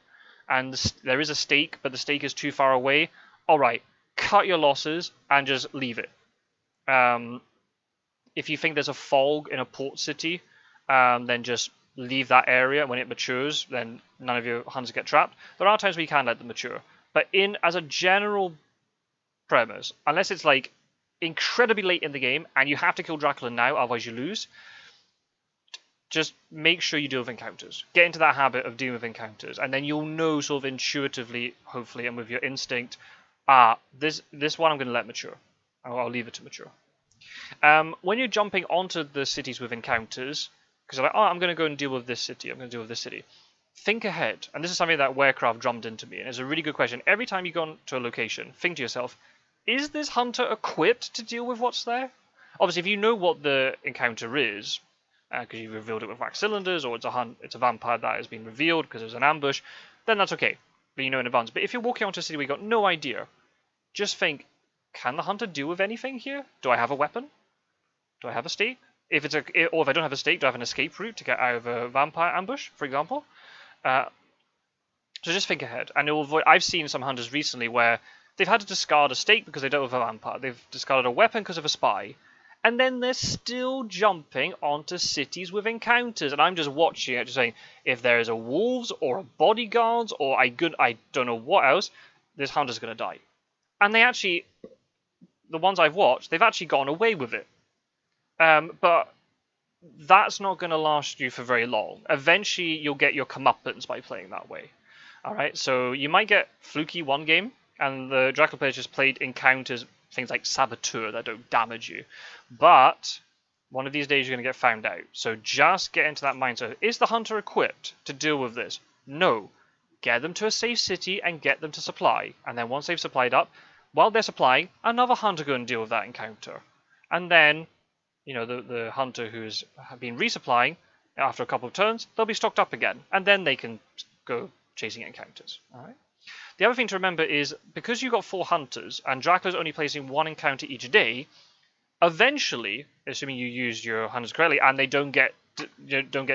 and there is a stake, but the stake is too far away, alright, cut your losses and just leave it. If you think there's a fog in a port city, then just leave that area. When it matures, then none of your hunters get trapped. There are times where you can let them mature, but as a general premise, unless it's like incredibly late in the game and you have to kill Dracula now, otherwise you lose, just make sure you deal with encounters. Get into that habit of dealing with encounters, and then you'll know sort of intuitively, hopefully, and with your instinct, this one I'm going to let mature. I'll leave it to mature. When you're jumping onto the cities with encounters, because you're like, I'm going to go and deal with this city, I'm going to deal with this city. Think ahead. And this is something that Warecraft drummed into me, and it's a really good question. Every time you go to a location, think to yourself, is this hunter equipped to deal with what's there? Obviously, if you know what the encounter is, because you revealed it with wax cylinders, or it's a vampire that has been revealed because it was an ambush, then that's okay. But you know in advance. But if you're walking onto a city where you've got no idea, just think, can the hunter deal with anything here? Do I have a weapon? Do I have a stake? If it's or if I don't have a stake, do I have an escape route to get out of a vampire ambush, for example? Uh, so just think ahead, and it will avoid. I've seen some hunters recently where they've had to discard a stake because they don't have a vampire. They've discarded a weapon because of a spy, and then they're still jumping onto cities with encounters. And I'm just watching it, just saying, if there is a wolves or a bodyguards or I don't know what else, this hunter's gonna die. And they actually, the ones I've watched, they've actually gone away with it. But that's not going to last you for very long. Eventually, you'll get your comeuppance by playing that way. All right, so you might get fluky one game, and the Dracula players just played encounters, things like Saboteur that don't damage you. But one of these days, you're going to get found out. So just get into that mindset. Is the hunter equipped to deal with this? No. Get them to a safe city and get them to supply. And then once they've supplied up, while they're supplying, another hunter go and deal with that encounter. And then, you know, the hunter who's been resupplying, after a couple of turns, they'll be stocked up again. And then they can go chasing encounters. All right. The other thing to remember is, because you've got 4 hunters, and Dracula's only placing 1 encounter each day, eventually, assuming you use your hunters correctly, and they don't get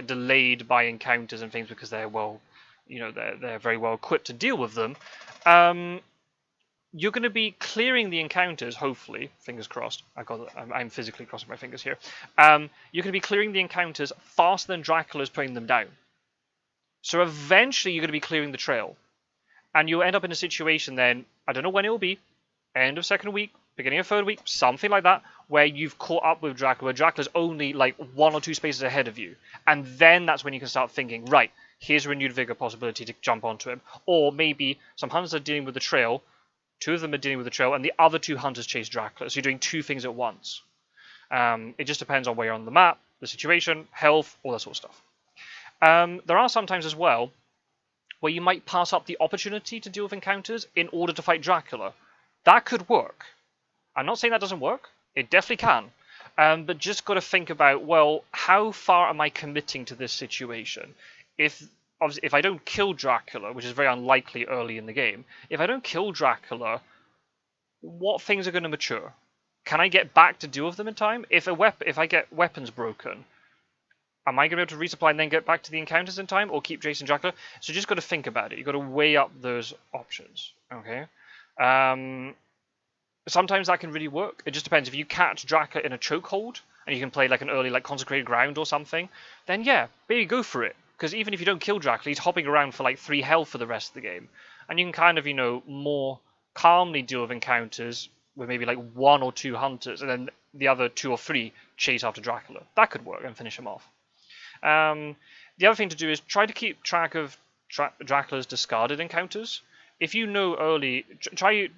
delayed by encounters and things because they're they're very well equipped to deal with them, you're going to be clearing the encounters, hopefully, fingers crossed. I'm physically crossing my fingers here. You're going to be clearing the encounters faster than Dracula's putting them down. So eventually you're going to be clearing the trail. And you'll end up in a situation then, I don't know when it will be, end of second week, beginning of third week, something like that, where you've caught up with Dracula, where Dracula's only like 1 or 2 spaces ahead of you. And then that's when you can start thinking, right, here's a renewed vigor possibility to jump onto him. Or maybe some hunters are dealing with the trail, 2 of them are dealing with the trail, and the other 2 hunters chase Dracula. So you're doing 2 things at once. It just depends on where you're on the map, the situation, health, all that sort of stuff. There are sometimes as well where you might pass up the opportunity to deal with encounters in order to fight Dracula. That could work. I'm not saying that doesn't work. It definitely can. But just got to think about, well, how far am I committing to this situation? If I don't kill Dracula, which is very unlikely early in the game, if I don't kill Dracula, what things are going to mature? Can I get back to deal with them in time? If I get weapons broken, am I going to be able to resupply and then get back to the encounters in time, or keep chasing Dracula? So just got to think about it. You've got to weigh up those options. Okay. Sometimes that can really work. It just depends. If you catch Dracula in a chokehold and you can play like an early like consecrated ground or something, then yeah, maybe go for it. Because even if you don't kill Dracula, he's hopping around for like 3 health for the rest of the game, and you can kind of more calmly deal with encounters with maybe like 1 or 2 hunters, and then the other 2 or 3 chase after Dracula. That could work and finish him off. The other thing to do is try to keep track of Dracula's discarded encounters. If you know early,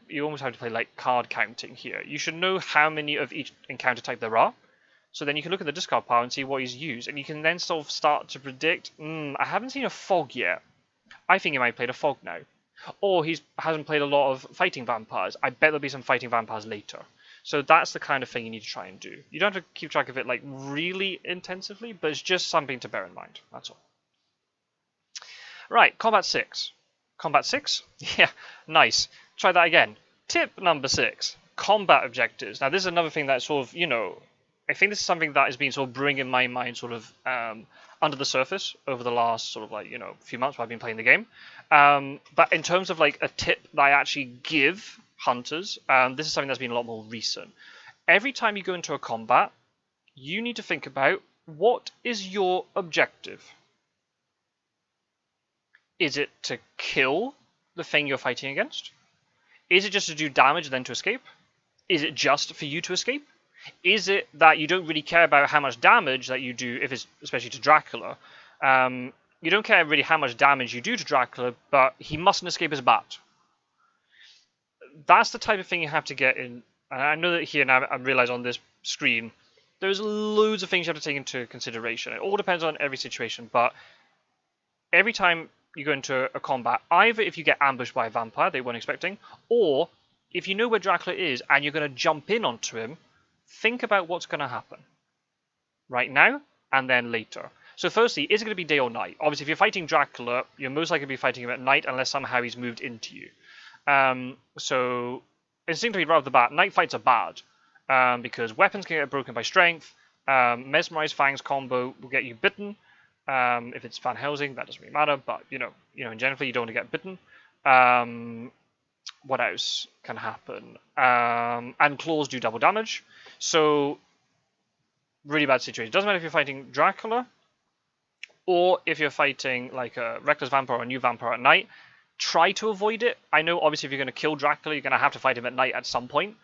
you almost have to play like card counting here. You should know how many of each encounter type there are. So then you can look at the discard pile and see what he's used. And you can then sort of start to predict, I haven't seen a fog yet. I think he might have played a fog now. Or he hasn't played a lot of fighting vampires. I bet there'll be some fighting vampires later. So that's the kind of thing you need to try and do. You don't have to keep track of it like really intensively, but it's just something to bear in mind. That's all. Right, Combat 6. Combat 6? Yeah, nice. Try that again. Tip number 6. Combat objectives. Now this is another thing that sort of, I think this is something that has been sort of brewing in my mind sort of under the surface over the last sort of few months while I've been playing the game. But in terms of like a tip that I actually give hunters, this is something that's been a lot more recent. Every time you go into a combat, you need to think about, what is your objective? Is it to kill the thing you're fighting against? Is it just to do damage and then to escape? Is it just for you to escape? Is it that you don't really care about how much damage that you do, if it's especially to Dracula? You don't care really how much damage you do to Dracula, but he mustn't escape as bat. That's the type of thing you have to get in. And I know that here now I realize on this screen, there's loads of things you have to take into consideration. It all depends on every situation, but every time you go into a combat, either if you get ambushed by a vampire they weren't expecting, or if you know where Dracula is and you're going to jump in onto him, think about what's going to happen right now and then later. So firstly, is it going to be day or night? Obviously, if you're fighting Dracula, you're most likely to be fighting him at night unless somehow he's moved into you. So instinctively right off the bat, night fights are bad because weapons can get broken by strength, Mesmerize Fangs combo will get you bitten. If it's Van Helsing, that doesn't really matter, but in general, you don't want to get bitten. What else can happen? And claws do double damage, so really bad situation. Doesn't matter if you're fighting Dracula or if you're fighting like a Reckless Vampire or a new Vampire at night. Try to avoid it. I know obviously if you're going to kill Dracula, you're going to have to fight him at night at some point.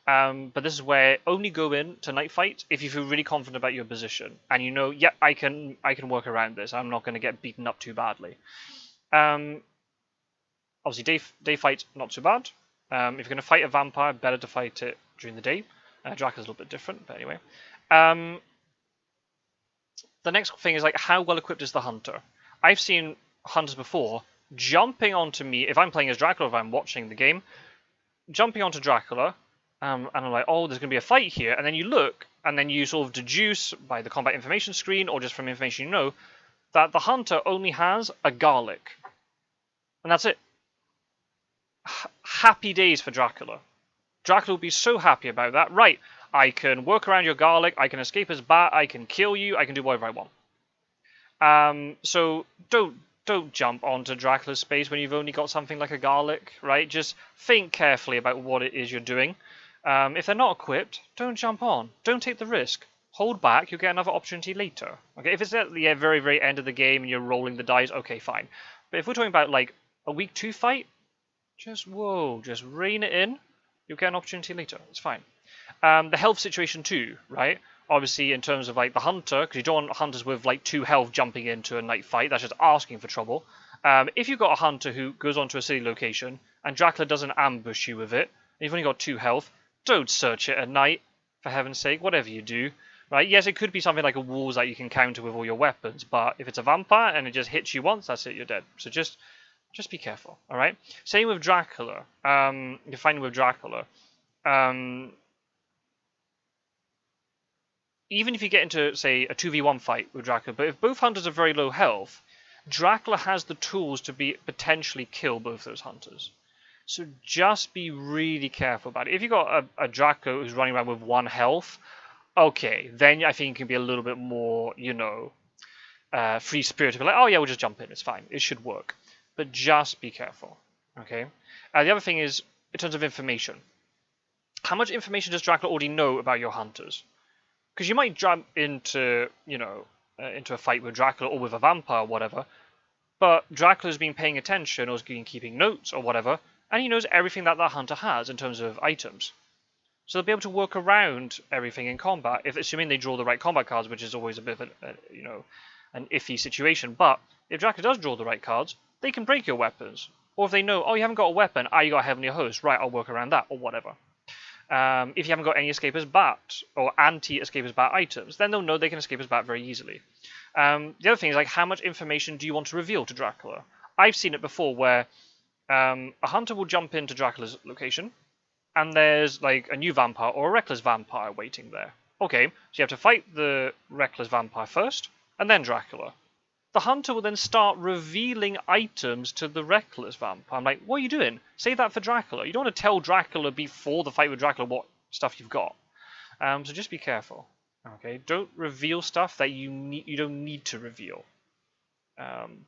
But this is where only go in to night fight if you feel really confident about your position and yeah, I can work around this. I'm not going to get beaten up too badly. Obviously, day fight not too bad. If you're going to fight a vampire, better to fight it during the day. Dracula's a little bit different, but anyway. The next thing is like how well equipped is the hunter? I've seen hunters before jumping onto me if I'm playing as Dracula, if I'm watching the game, jumping onto Dracula. And I'm like, oh, there's going to be a fight here. And then you look, and then you sort of deduce by the combat information screen, or just from information you know, that the hunter only has a garlic. And that's it. Happy days for Dracula. Dracula will be so happy about that. Right, I can work around your garlic, I can escape his bat, I can kill you, I can do whatever I want. So don't jump onto Dracula's space when you've only got something like a garlic, right? Just think carefully about what it is you're doing. If they're not equipped, don't jump on. Don't take the risk. Hold back, you'll get another opportunity later. Okay, if it's at the very, very end of the game and you're rolling the dice, okay, fine. But if we're talking about like a week 2 fight, just rein it in. You'll get an opportunity later. It's fine. The health situation too, right? Obviously, in terms of like the hunter, because you don't want hunters with like 2 health jumping into a night fight. That's just asking for trouble. If you've got a hunter who goes onto a city location and Dracula doesn't ambush you with it, and you've only got 2 health, don't search it at night, for heaven's sake, whatever you do. Right? Yes, it could be something like a walls that you can counter with all your weapons, but if it's a vampire and it just hits you once, that's it, you're dead. So just be careful, alright? Same with Dracula. You're fighting with Dracula. Even if you get into, say, a 2v1 fight with Dracula, but if both hunters are very low health, Dracula has the tools to potentially kill both those hunters. So just be really careful about it. If you've got a Dracula who's running around with 1 health, okay, then I think you can be a little bit more, free spirited. Like, oh yeah, we'll just jump in, it's fine. It should work. But just be careful, okay? The other thing is, in terms of information. How much information does Dracula already know about your hunters? Because you might jump into, into a fight with Dracula or with a vampire or whatever, but Dracula's been paying attention or has been keeping notes or whatever, and he knows everything that hunter has in terms of items. So they'll be able to work around everything in combat, assuming they draw the right combat cards, which is always a bit of an iffy situation. But if Dracula does draw the right cards, they can break your weapons. Or if they know, oh, you haven't got a weapon, you got a Heavenly Host, right, I'll work around that, or whatever. If you haven't got any Escape as Bat, or anti-Escape as Bat items, then they'll know they can escape as Bat very easily. The other thing is, like, how much information do you want to reveal to Dracula? I've seen it before where a hunter will jump into Dracula's location, and there's, like, a new vampire or a reckless vampire waiting there. Okay, so you have to fight the reckless vampire first, and then Dracula. The hunter will then start revealing items to the reckless vampire. I'm like, what are you doing? Save that for Dracula. You don't want to tell Dracula before the fight with Dracula what stuff you've got. So just be careful. Okay, don't reveal stuff that you don't need to reveal.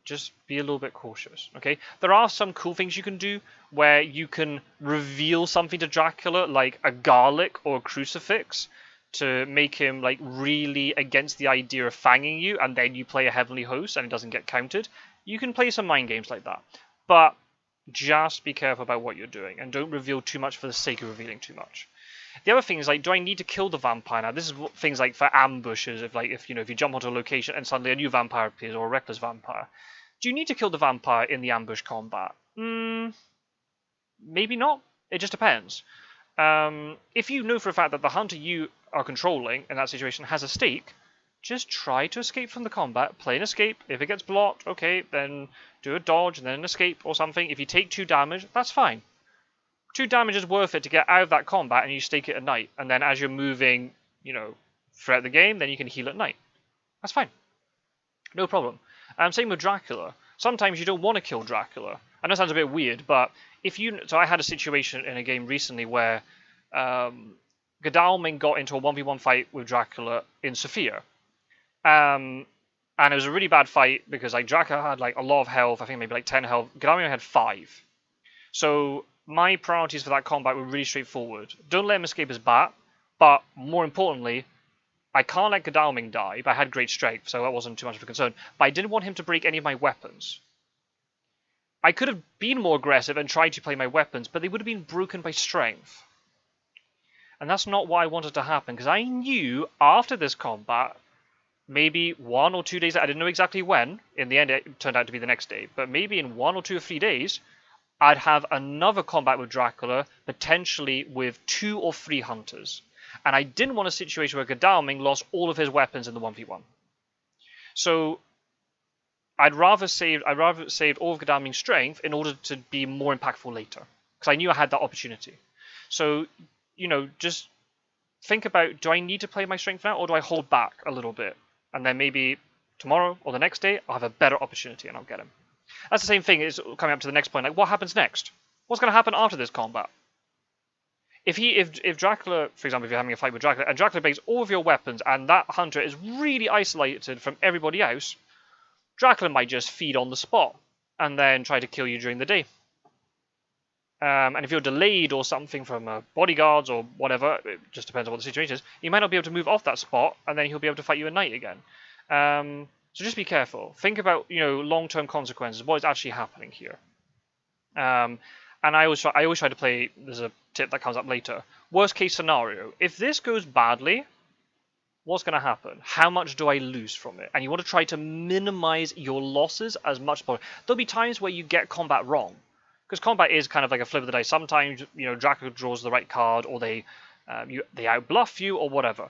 Just be a little bit cautious. Okay, there are some cool things you can do where you can reveal something to Dracula, like a garlic or a crucifix, to make him like really against the idea of fanging you, and then you play a Heavenly Host and it doesn't get counted. You can play some mind games like that, but just be careful about what you're doing and don't reveal too much for the sake of revealing too much. The other thing is, like, do I need to kill the vampire now? This is things like for ambushes. If you jump onto a location and suddenly a new vampire appears or a reckless vampire, do you need to kill the vampire in the ambush combat? Maybe not. It just depends. If you know for a fact that the hunter you are controlling in that situation has a stake, just try to escape from the combat, play an escape. If it gets blocked, okay, then do a dodge and then an escape or something. If you take 2 damage, that's fine. 2 damage is worth it to get out of that combat, and you stake it at night. And then as you're moving, throughout the game, then you can heal at night. That's fine. No problem. Same with Dracula. Sometimes you don't want to kill Dracula. I know it sounds a bit weird, but so I had a situation in a game recently where Godalming got into a 1v1 fight with Dracula in Sophia. And it was a really bad fight because like Dracula had like a lot of health, I think maybe like 10 health. Godalming had 5. So my priorities for that combat were really straightforward. Don't let him escape his bat, but more importantly, I can't let Godalming die, but I had great strength, so that wasn't too much of a concern. But I didn't want him to break any of my weapons. I could have been more aggressive and tried to play my weapons, but they would have been broken by strength. And that's not what I wanted to happen, because I knew after this combat, maybe 1 or 2 days, I didn't know exactly when, in the end it turned out to be the next day, but maybe in 1 or 2 or 3 days, I'd have another combat with Dracula, potentially with 2 or 3 hunters. And I didn't want a situation where Godalming lost all of his weapons in the 1v1. So I'd rather saved all of Godalming's strength in order to be more impactful later, because I knew I had that opportunity. So, you know, just think about, do I need to play my strength now, or do I hold back a little bit? And then maybe tomorrow or the next day, I'll have a better opportunity and I'll get him. That's the same thing is coming up to the next point. Like, what happens next? What's going to happen after this combat? If Dracula, for example, if you're having a fight with Dracula, and Dracula breaks all of your weapons, and that hunter is really isolated from everybody else, Dracula might just feed on the spot, and then try to kill you during the day. And if you're delayed or something from bodyguards or whatever, it just depends on what the situation is, you might not be able to move off that spot, and then he'll be able to fight you at night again. So just be careful. Think about, you know, long-term consequences, what is actually happening here. And I always try to play, there's a tip that comes up later, worst case scenario. If this goes badly, what's going to happen? How much do I lose from it? And you want to try to minimize your losses as much as possible. There'll be times where you get combat wrong, because combat is kind of like a flip of the dice. Sometimes, you know, Dracula draws the right card, or they outbluff you, or whatever.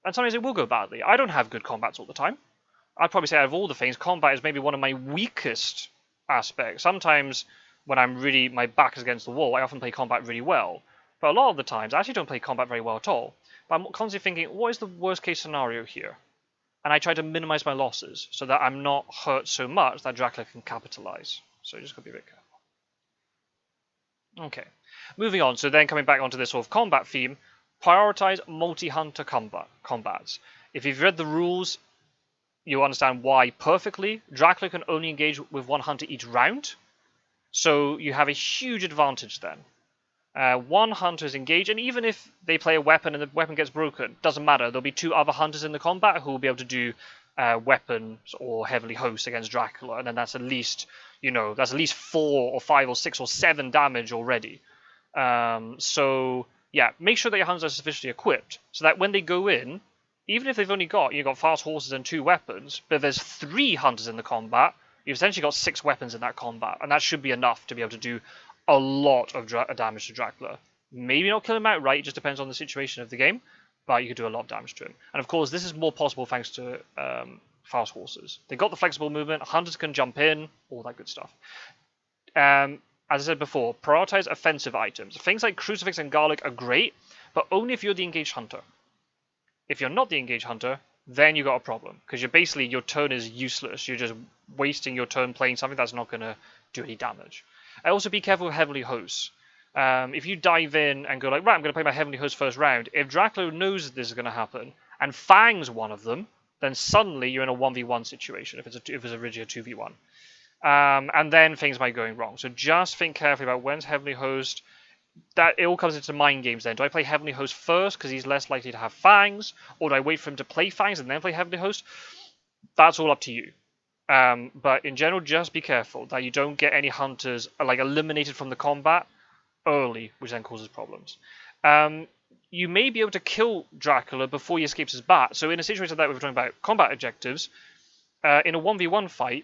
And sometimes it will go badly. I don't have good combats all the time. I'd probably say out of all the things, combat is maybe one of my weakest aspects. Sometimes when my back is against the wall, I often play combat really well. But a lot of the times, I actually don't play combat very well at all. But I'm constantly thinking, what is the worst case scenario here? And I try to minimize my losses so that I'm not hurt so much that Dracula can capitalize. So you just got to be a bit careful. Okay, moving on. So then coming back onto this sort of combat theme, prioritize multi-hunter combats. If you've read the rules, you understand why perfectly. Dracula can only engage with 1 hunter each round, so you have a huge advantage then. 1 hunter is engaged, and even if they play a weapon and the weapon gets broken, doesn't matter. There'll be 2 other hunters in the combat who will be able to do weapons or heavenly hosts against Dracula, and then that's at least, you know, that's at least 4 or 5 or 6 or 7 damage already. So yeah, make sure that your hunters are sufficiently equipped so that when they go in, even if they've only got, you've got fast horses and 2 weapons, but if there's 3 hunters in the combat, you've essentially got 6 weapons in that combat, and that should be enough to be able to do a lot of damage to Dracula. Maybe not kill him outright, it just depends on the situation of the game, but you could do a lot of damage to him. And of course, this is more possible thanks to fast horses. They've got the flexible movement, hunters can jump in, all that good stuff. As I said before, prioritize offensive items. Things like Crucifix and Garlic are great, but only if you're the engaged hunter. If you're not the engaged hunter, then you got a problem, because your turn is useless. You're just wasting your turn playing something that's not going to do any damage. Also be careful with Heavenly Hosts. If you dive in and go like, right, I'm going to play my Heavenly Host first round, if Dracula knows this is going to happen and fangs one of them, then suddenly you're in a 1v1 situation if it's originally a 2v1. And then things might go wrong. So just think carefully about when's Heavenly Host. That it all comes into mind games then. Do I play Heavenly Host first because he's less likely to have fangs, or do I wait for him to play fangs and then play Heavenly Host? That's all up to you. But in general, just be careful that you don't get any hunters like eliminated from the combat early, which then causes problems. You may be able to kill Dracula before he escapes his bat. So in a situation like that, we're talking about combat objectives. In a 1v1 fight,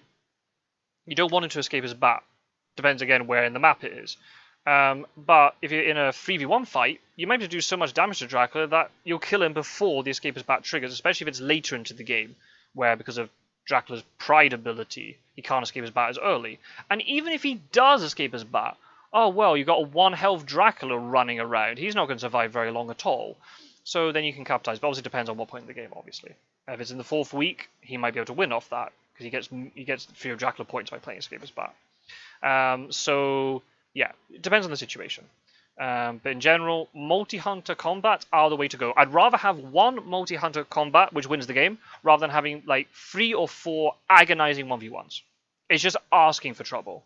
you don't want him to escape his bat. Depends again where in the map it is. But if you're in a 3v1 fight, you might be able to do so much damage to Dracula that you'll kill him before the escape his bat triggers, especially if it's later into the game, where because of Dracula's pride ability, he can't escape his bat as early. And even if he does escape his bat, oh well, you've got a 1 health Dracula running around. He's not going to survive very long at all. So then you can capitalize, but obviously it depends on what point in the game, obviously. If it's in the 4th week, he might be able to win off that, because he gets Fear of Dracula points by playing escape his bat. So yeah, it depends on the situation. But in general, multi-hunter combats are the way to go. I'd rather have one multi-hunter combat which wins the game rather than having like 3 or 4 agonizing 1v1s. It's just asking for trouble.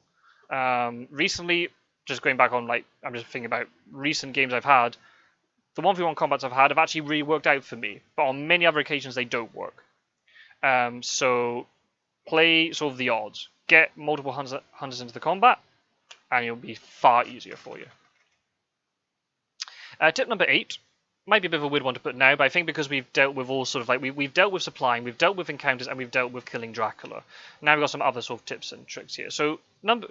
Recently, just going back on like, I'm just thinking about recent games I've had, the 1v1 combats I've had have actually really worked out for me, but on many other occasions they don't work. So play sort of the odds. Get multiple hunters into the combat, and it'll be far easier for you. Tip number 8 might be a bit of a weird one to put now, but I think because we've dealt with all sort of like we've dealt with supplying, we've dealt with encounters, and we've dealt with killing Dracula. Now we've got some other sort of tips and tricks here. So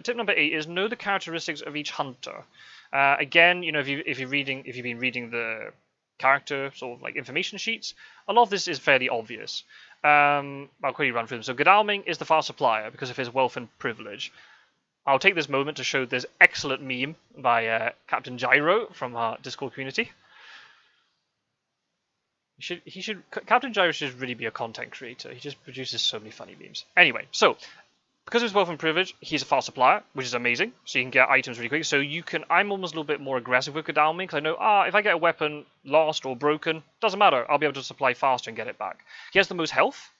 tip number 8 is know the characteristics of each hunter. Again, you know, if you've been reading the character sort of like information sheets, a lot of this is fairly obvious. I'll quickly run through them. So Godalming is the fast supplier because of his wealth and privilege. I'll take this moment to show this excellent meme by Captain Gyro from our Discord community. Captain Gyro should really be a content creator. He just produces so many funny memes. Anyway, so because of his wealth and privilege, he's a fast supplier, which is amazing. So you can get items really quick. So I'm almost a little bit more aggressive with Godalming because I know, if I get a weapon lost or broken, doesn't matter. I'll be able to supply faster and get it back. He has the most health.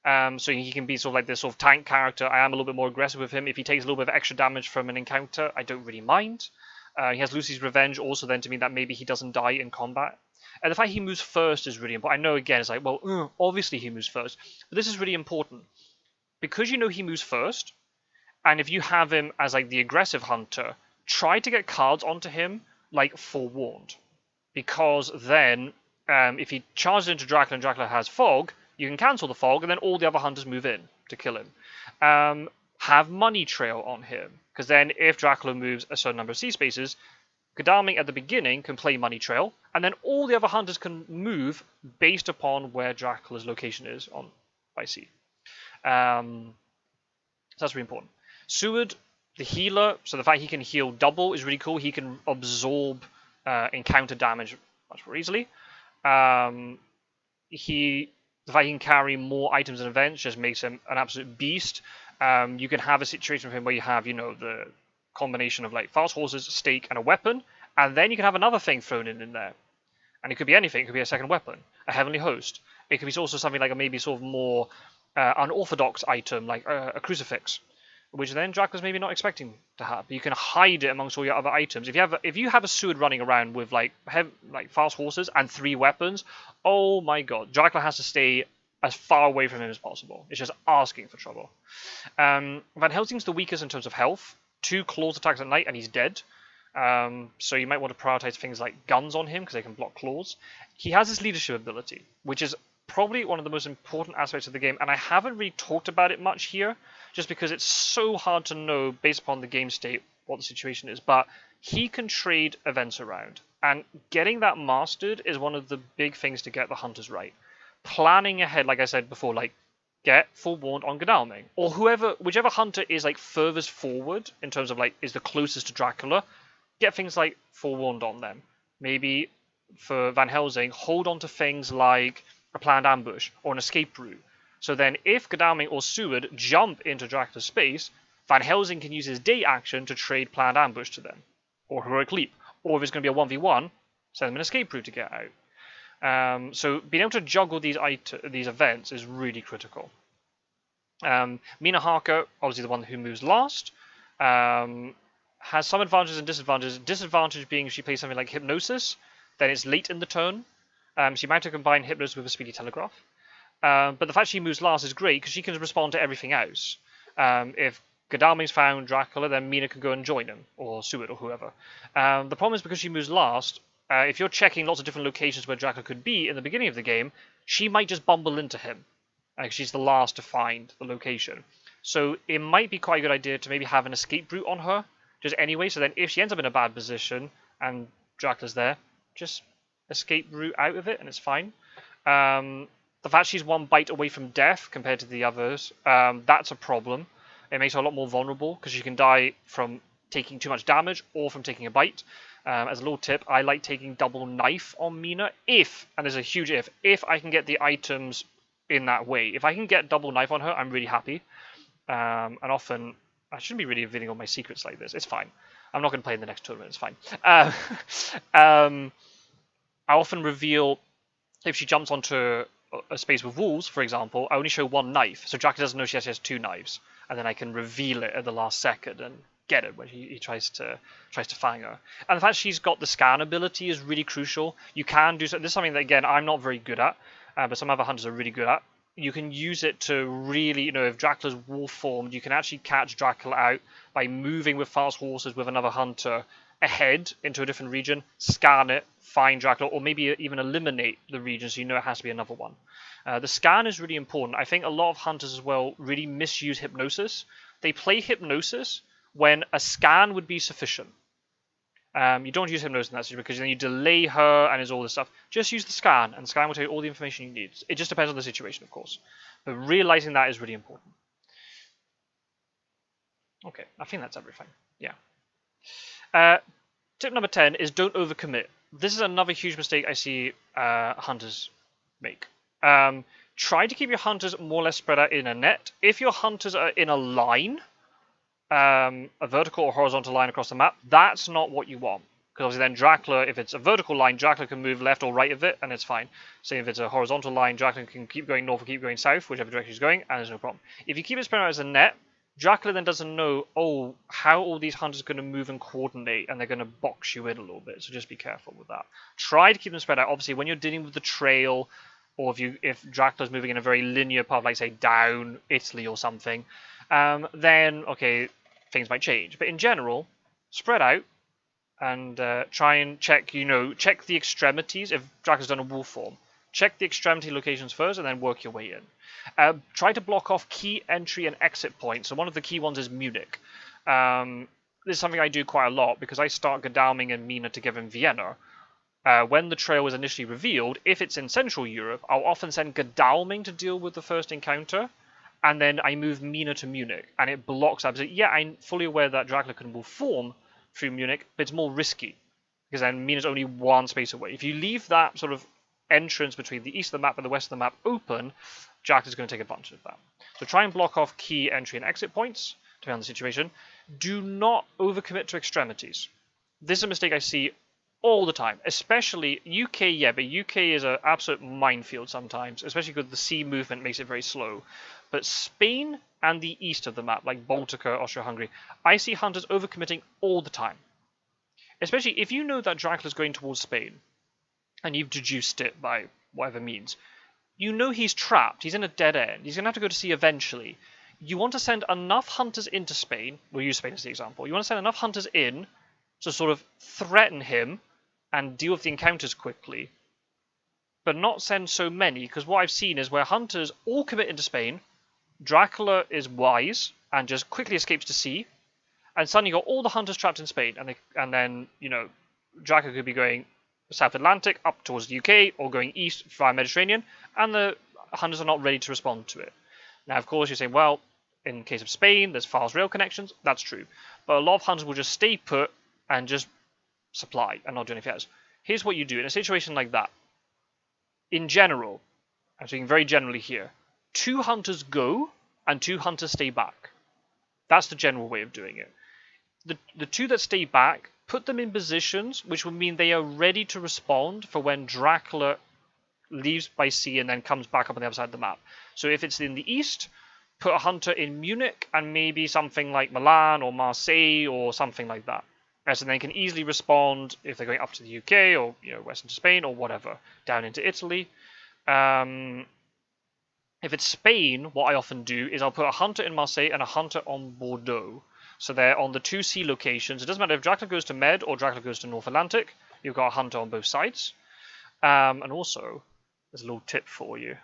So he can be sort of like this sort of tank character. I am a little bit more aggressive with him. If he takes a little bit of extra damage from an encounter, I don't really mind. He has Lucy's Revenge also then to mean that maybe he doesn't die in combat. And the fact he moves first is really important. I know again, it's like, well, obviously he moves first. But this is really important. Because you know he moves first, and if you have him as like the aggressive hunter, try to get cards onto him like forewarned. Because then, if he charges into Dracula and Dracula has fog, you can cancel the fog, and then all the other hunters move in to kill him. Have Money Trail on him, because then if Dracula moves a certain number of sea spaces, Godalming at the beginning can play Money Trail, and then all the other hunters can move based upon where Dracula's location is by sea. So that's really important. Seward, the healer, so the fact he can heal double is really cool. He can absorb encounter damage much more easily. The fact he can carry more items and events just makes him an absolute beast. You can have a situation with him where you have, the combination of like fast horses, stake, and a weapon, and then you can have another thing thrown in there. And it could be anything. It could be a second weapon, a heavenly host. It could be also something like a maybe sort of more unorthodox item, like a crucifix, which then Dracula's maybe not expecting to have. But you can hide it amongst all your other items. If you have a Seward running around with like fast horses and 3 weapons, oh my god, Dracula has to stay as far away from him as possible. It's just asking for trouble. Van Helsing's the weakest in terms of health. 2 claws attacks at night and he's dead. So you might want to prioritize things like guns on him because they can block claws. He has his leadership ability, which is probably one of the most important aspects of the game, and I haven't really talked about it much here, just because it's so hard to know based upon the game state what the situation is, but he can trade events around, and getting that mastered is one of the big things to get the hunters right. Planning ahead, like I said before, like get forewarned on Godalming, or whichever hunter is like furthest forward in terms of like is the closest to Dracula, get things like forewarned on them. Maybe for Van Helsing, hold on to things like a planned ambush or an escape route. So then if Godalming or Seward jump into Dracula's space, Van Helsing can use his day action to trade planned ambush to them, or heroic leap, or if it's going to be a 1v1, send them an escape route to get out. So being able to juggle these events is really critical. Mina Harker, obviously the one who moves last, has some advantages and disadvantages. Disadvantage being if she plays something like Hypnosis, then it's late in the turn. She might have to combine Hypnosis with a Speedy Telegraph. But the fact she moves last is great because she can respond to everything else. If Godalming's found Dracula, then Mina can go and join him, or Seward, or whoever. The problem is because she moves last, if you're checking lots of different locations where Dracula could be in the beginning of the game, she might just bumble into him. She's the last to find the location. So it might be quite a good idea to maybe have an escape route on her, just anyway, so then if she ends up in a bad position and Dracula's there, just escape route out of it and it's fine. The fact she's 1 bite away from death compared to the others, that's a problem. It makes her a lot more vulnerable because she can die from taking too much damage or from taking a bite. As a little tip, I like taking double knife on Mina if, and there's a huge if I can get the items in that way. If I can get double knife on her, I'm really happy. And often, I shouldn't be really revealing all my secrets like this. It's fine. I'm not going to play in the next tournament. It's fine. I often reveal if she jumps onto a space with wolves, for example. I only show one knife, so Dracula doesn't know she has 2 knives, and then I can reveal it at the last second and get it when he tries to fang her. And the fact she's got the scan ability is really crucial. You can do so. This is something that again I'm not very good at, but some other hunters are really good at. You can use it to really, if Dracula's wolf formed, you can actually catch Dracula out by moving with fast horses with another hunter ahead into a different region, scan it, find Dracula, or maybe even eliminate the region so you know it has to be another one. The scan is really important. I think a lot of hunters as well really misuse hypnosis. They play hypnosis when a scan would be sufficient. You don't use hypnosis in that situation because then you delay her and there's all this stuff. Just use the scan, and the scan will tell you all the information you need. It just depends on the situation, of course. But realizing that is really important. Okay, I think that's everything. Yeah. Tip number 10 is don't overcommit. This is another huge mistake I see hunters make. Try to keep your hunters more or less spread out in a net. If your hunters are in a line, a vertical or horizontal line across the map, that's not what you want. Because obviously then Dracula, if it's a vertical line, Dracula can move left or right of it, and it's fine. Same if it's a horizontal line, Dracula can keep going north or keep going south, whichever direction he's going, and there's no problem. If you keep it spread out as a net, Dracula then doesn't know, how all these hunters are going to move and coordinate, and they're going to box you in a little bit, so just be careful with that. Try to keep them spread out. Obviously, when you're dealing with the trail, or if Dracula's moving in a very linear path, like say down Italy or something, then, okay, things might change. But in general, spread out and try and check, check the extremities. If Dracula's done a wolf form, check the extremity locations first and then work your way in. Try to block off key entry and exit points. So one of the key ones is Munich. This is something I do quite a lot because I start Godalming and Mina together in Vienna. When the trail was initially revealed, if it's in Central Europe, I'll often send Godalming to deal with the first encounter, and then I move Mina to Munich, and it blocks that. So, yeah, I'm fully aware that Dracula can wolf form through Munich, but it's more risky, because then Mina's only one space away. If you leave that sort of entrance between the east of the map and the west of the map open, Dracula's going to take advantage of that. So try and block off key entry and exit points, depending on the situation. Do not overcommit to extremities. This is a mistake I see all the time, especially UK, yeah, but UK is an absolute minefield sometimes, especially because the sea movement makes it very slow. But Spain and the east of the map, like Baltica, Austria-Hungary, I see hunters overcommitting all the time. Especially if you know that Dracula's going towards Spain, and you've deduced it by whatever means, you know he's trapped, he's in a dead end, he's going to have to go to sea eventually. You want to send enough hunters into Spain, we'll use Spain as the example, you want to send enough hunters in to sort of threaten him and deal with the encounters quickly, but not send so many, because what I've seen is where hunters all commit into Spain, Dracula is wise and just quickly escapes to sea, and suddenly you've got all the hunters trapped in Spain, and then, Dracula could be going South Atlantic up towards the UK, or going east via Mediterranean, and the hunters are not ready to respond to it. Now, of course, you're saying, well, in the case of Spain, there's fast rail connections. That's true. But a lot of hunters will just stay put and just supply and not do anything else. Here's what you do in a situation like that. In general, I'm speaking very generally here, 2 hunters go and 2 hunters stay back. That's the general way of doing it. The 2 that stay back, put them in positions which would mean they are ready to respond for when Dracula leaves by sea and then comes back up on the other side of the map. So if it's in the east, put a hunter in Munich and maybe something like Milan or Marseille or something like that. So they can easily respond if they're going up to the UK or west into Spain or whatever, down into Italy. If it's Spain, what I often do is I'll put a hunter in Marseille and a hunter on Bordeaux. So they're on the 2 sea locations. It doesn't matter if Dracula goes to Med or Dracula goes to North Atlantic. You've got a hunter on both sides. And also, there's a little tip for you.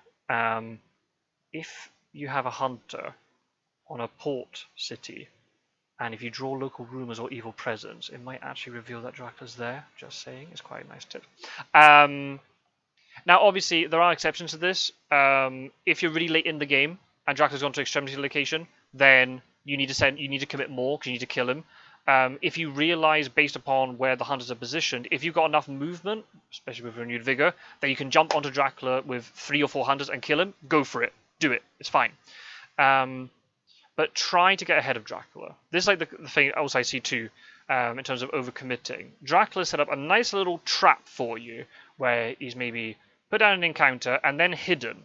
If you have a hunter on a port city, and if you draw local rumors or evil presence, it might actually reveal that Dracula's there. Just saying, it's quite a nice tip. Now, obviously, there are exceptions to this. If you're really late in the game and Dracula's gone to extremity location, then you need to commit more because you need to kill him. If you realize, based upon where the hunters are positioned, if you've got enough movement, especially with renewed vigor, that you can jump onto Dracula with 3 or 4 hunters and kill him, go for it. Do it. It's fine. But try to get ahead of Dracula. This is like the thing else I see too. in terms of overcommitting. Dracula set up a nice little trap for you where he's maybe put down an encounter and then hidden,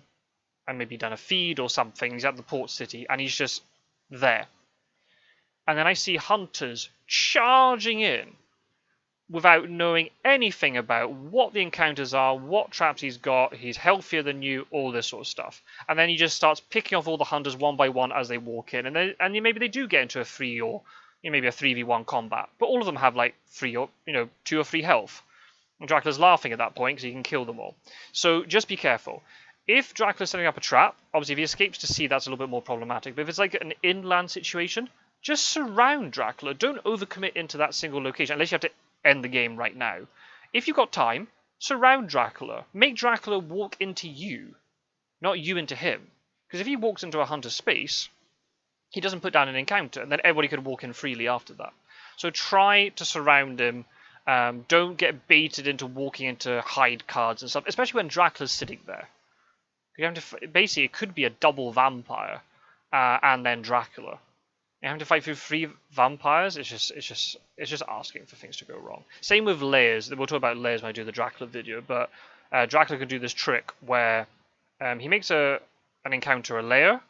and maybe done a feed or something. He's at the port city and he's just there. And then I see hunters charging in without knowing anything about what the encounters are, what traps he's got, he's healthier than you, all this sort of stuff. And then he just starts picking off all the hunters one by one as they walk in, and maybe they do get into a 3 or maybe a 3v1 combat, but all of them have like 3 or 2 or 3 health. And Dracula's laughing at that point because he can kill them all. So just be careful. If Dracula's setting up a trap, obviously if he escapes to sea, that's a little bit more problematic. But if it's like an inland situation, just surround Dracula. Don't overcommit into that single location, unless you have to end the game right now. If you've got time, surround Dracula. Make Dracula walk into you, not you into him. Because if he walks into a hunter's space, he doesn't put down an encounter, and then everybody could walk in freely after that. So try to surround him. Don't get baited into walking into hide cards and stuff, especially when Dracula's sitting there. You're having to, basically, it could be a double vampire and then Dracula. You're having to fight through 3 vampires. It's just asking for things to go wrong. Same with layers. We'll talk about layers when I do the Dracula video. But Dracula could do this trick where he makes an encounter a layer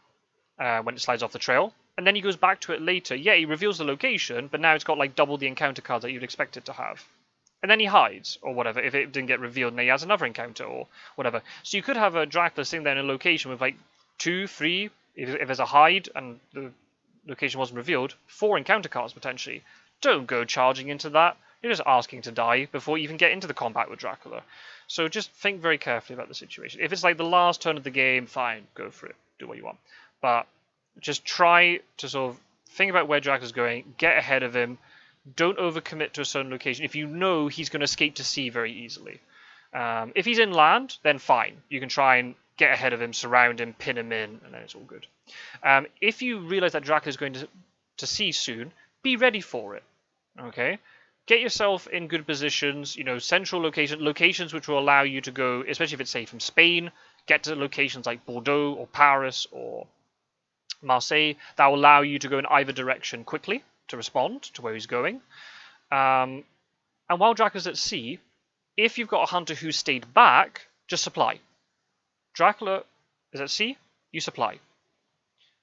when it slides off the trail, and then he goes back to it later. Yeah, he reveals the location, but now it's got like double the encounter cards that you'd expect it to have. And then he hides, or whatever, if it didn't get revealed, and then he has another encounter, or whatever. So you could have a Dracula sitting there in a location with like 2, 3, if there's a hide and the location wasn't revealed, 4 encounter cards potentially. Don't go charging into that. You're just asking to die before you even get into the combat with Dracula. So just think very carefully about the situation. If it's like the last turn of the game, fine, go for it. Do what you want. But just try to sort of think about where Dracula's going, get ahead of him. Don't overcommit to a certain location if you know he's going to escape to sea very easily. If he's inland, then fine. You can try and get ahead of him, surround him, pin him in, and then it's all good. If you realize that Dracula is going to sea soon, be ready for it. Okay? Get yourself in good positions, central locations which will allow you to go, especially if it's, say, from Spain, get to locations like Bordeaux or Paris or Marseille, that will allow you to go in either direction quickly to respond to where he's going. And while Dracula's at sea, if you've got a hunter who stayed back, just supply. Dracula is at sea, you supply.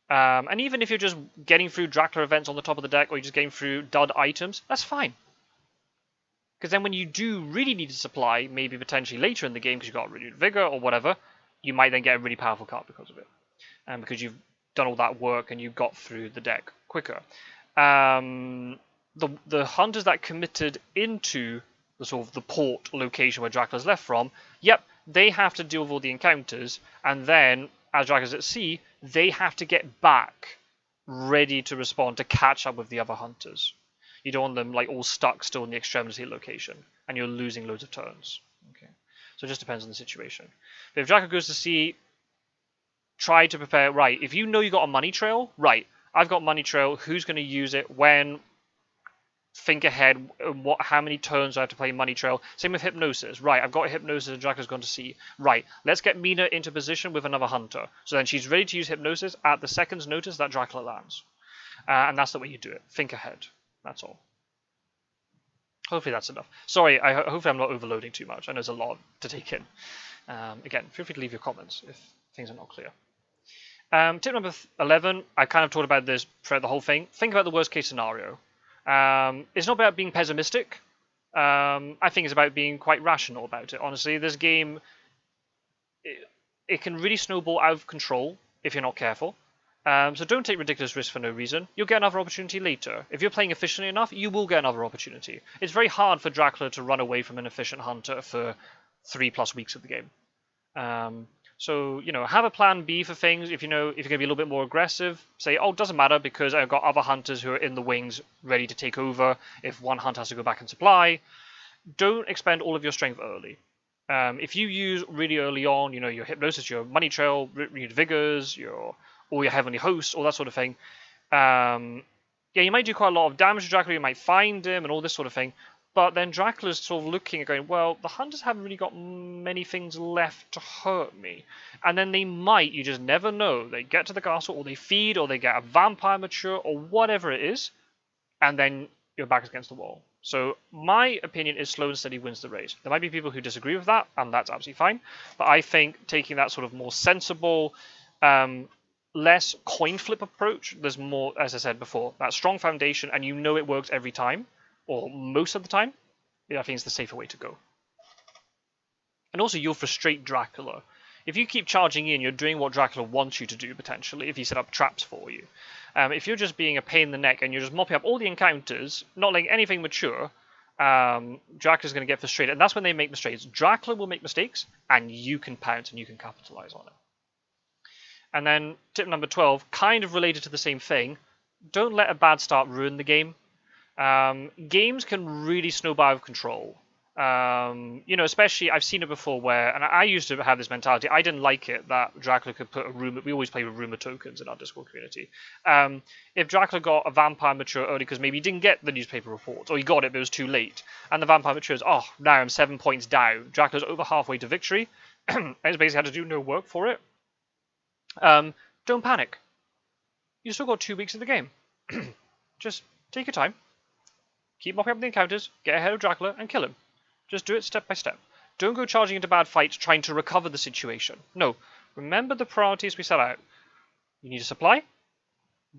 And even if you're just getting through Dracula events on the top of the deck, or you're just getting through dud items, that's fine. Because then when you do really need to supply, maybe potentially later in the game because you've got renewed vigor or whatever, you might then get a really powerful card because of it. Because you've done all that work and you got through the deck quicker. The hunters that committed into the sort of the port location where Dracula's left from, yep, they have to deal with all the encounters, and then as Dracula's at sea, they have to get back ready to respond to catch up with the other hunters. You don't want them like all stuck still in the extremity location, and you're losing loads of turns. Okay, so it just depends on the situation. But if Dracula goes to sea, try to prepare. Right, if you know you got a money trail, right, I've got money trail. Who's going to use it? When? Think ahead. How many turns do I have to play money trail? Same with hypnosis. Right, I've got hypnosis and Dracula's gone to sea. Right, let's get Mina into position with another hunter. So then she's ready to use hypnosis at the second's notice that Dracula lands. And that's the way you do it. Think ahead. That's all. Hopefully that's enough. Sorry, hopefully I'm not overloading too much. I know there's a lot to take in. Again, feel free to leave your comments if things are not clear. Tip number 11, I kind of talked about this throughout the whole thing. Think about the worst case scenario. It's not about being pessimistic. I think it's about being quite rational about it. Honestly, this game, it can really snowball out of control if you're not careful. So don't take ridiculous risks for no reason. You'll get another opportunity later. If you're playing efficiently enough, you will get another opportunity. It's very hard for Dracula to run away from an efficient hunter for 3+ weeks of the game. So, have a plan B for things. If you're going to be a little bit more aggressive, say, oh, it doesn't matter because I've got other hunters who are in the wings ready to take over if one hunter has to go back and supply. Don't expend all of your strength early. If you use really early on, your hypnosis, your money trail, renewed vigors, or your heavenly host, all that sort of thing, you might do quite a lot of damage to Dracula, you might find him and all this sort of thing, but then Dracula's sort of looking and going, well, the hunters haven't really got many things left to hurt me. And then they might, you just never know, they get to the castle, or they feed, or they get a vampire mature, or whatever it is, and then your back is against the wall. So my opinion is slow and steady wins the race. There might be people who disagree with that, and that's absolutely fine. But I think taking that sort of more sensible, less coin flip approach, there's more, as I said before, that strong foundation, and you know it works every time, or most of the time, I think it's the safer way to go. And also, you'll frustrate Dracula. If you keep charging in, you're doing what Dracula wants you to do, potentially, if he set up traps for you. If you're just being a pain in the neck and you're just mopping up all the encounters, not letting anything mature, Dracula's going to get frustrated. And that's when they make mistakes. Dracula will make mistakes, and you can pounce and you can capitalize on it. And then tip number 12, kind of related to the same thing, don't let a bad start ruin the game. Games can really snowball out of control. Especially I've seen it before where, and I used to have this mentality, I didn't like it that Dracula could put a rumor, we always play with rumor tokens in our Discord community. If Dracula got a vampire mature early because maybe he didn't get the newspaper report, or he got it but it was too late, and the vampire matures, oh, now I'm 7 points down, Dracula's over halfway to victory, and he's basically had to do no work for it. Don't panic. You still got 2 weeks of the game. Just take your time, keep mopping up the encounters, get ahead of Dracula, and kill him. Just do it step by step. Don't go charging into bad fights trying to recover the situation. No. Remember the priorities we set out. You need a supply,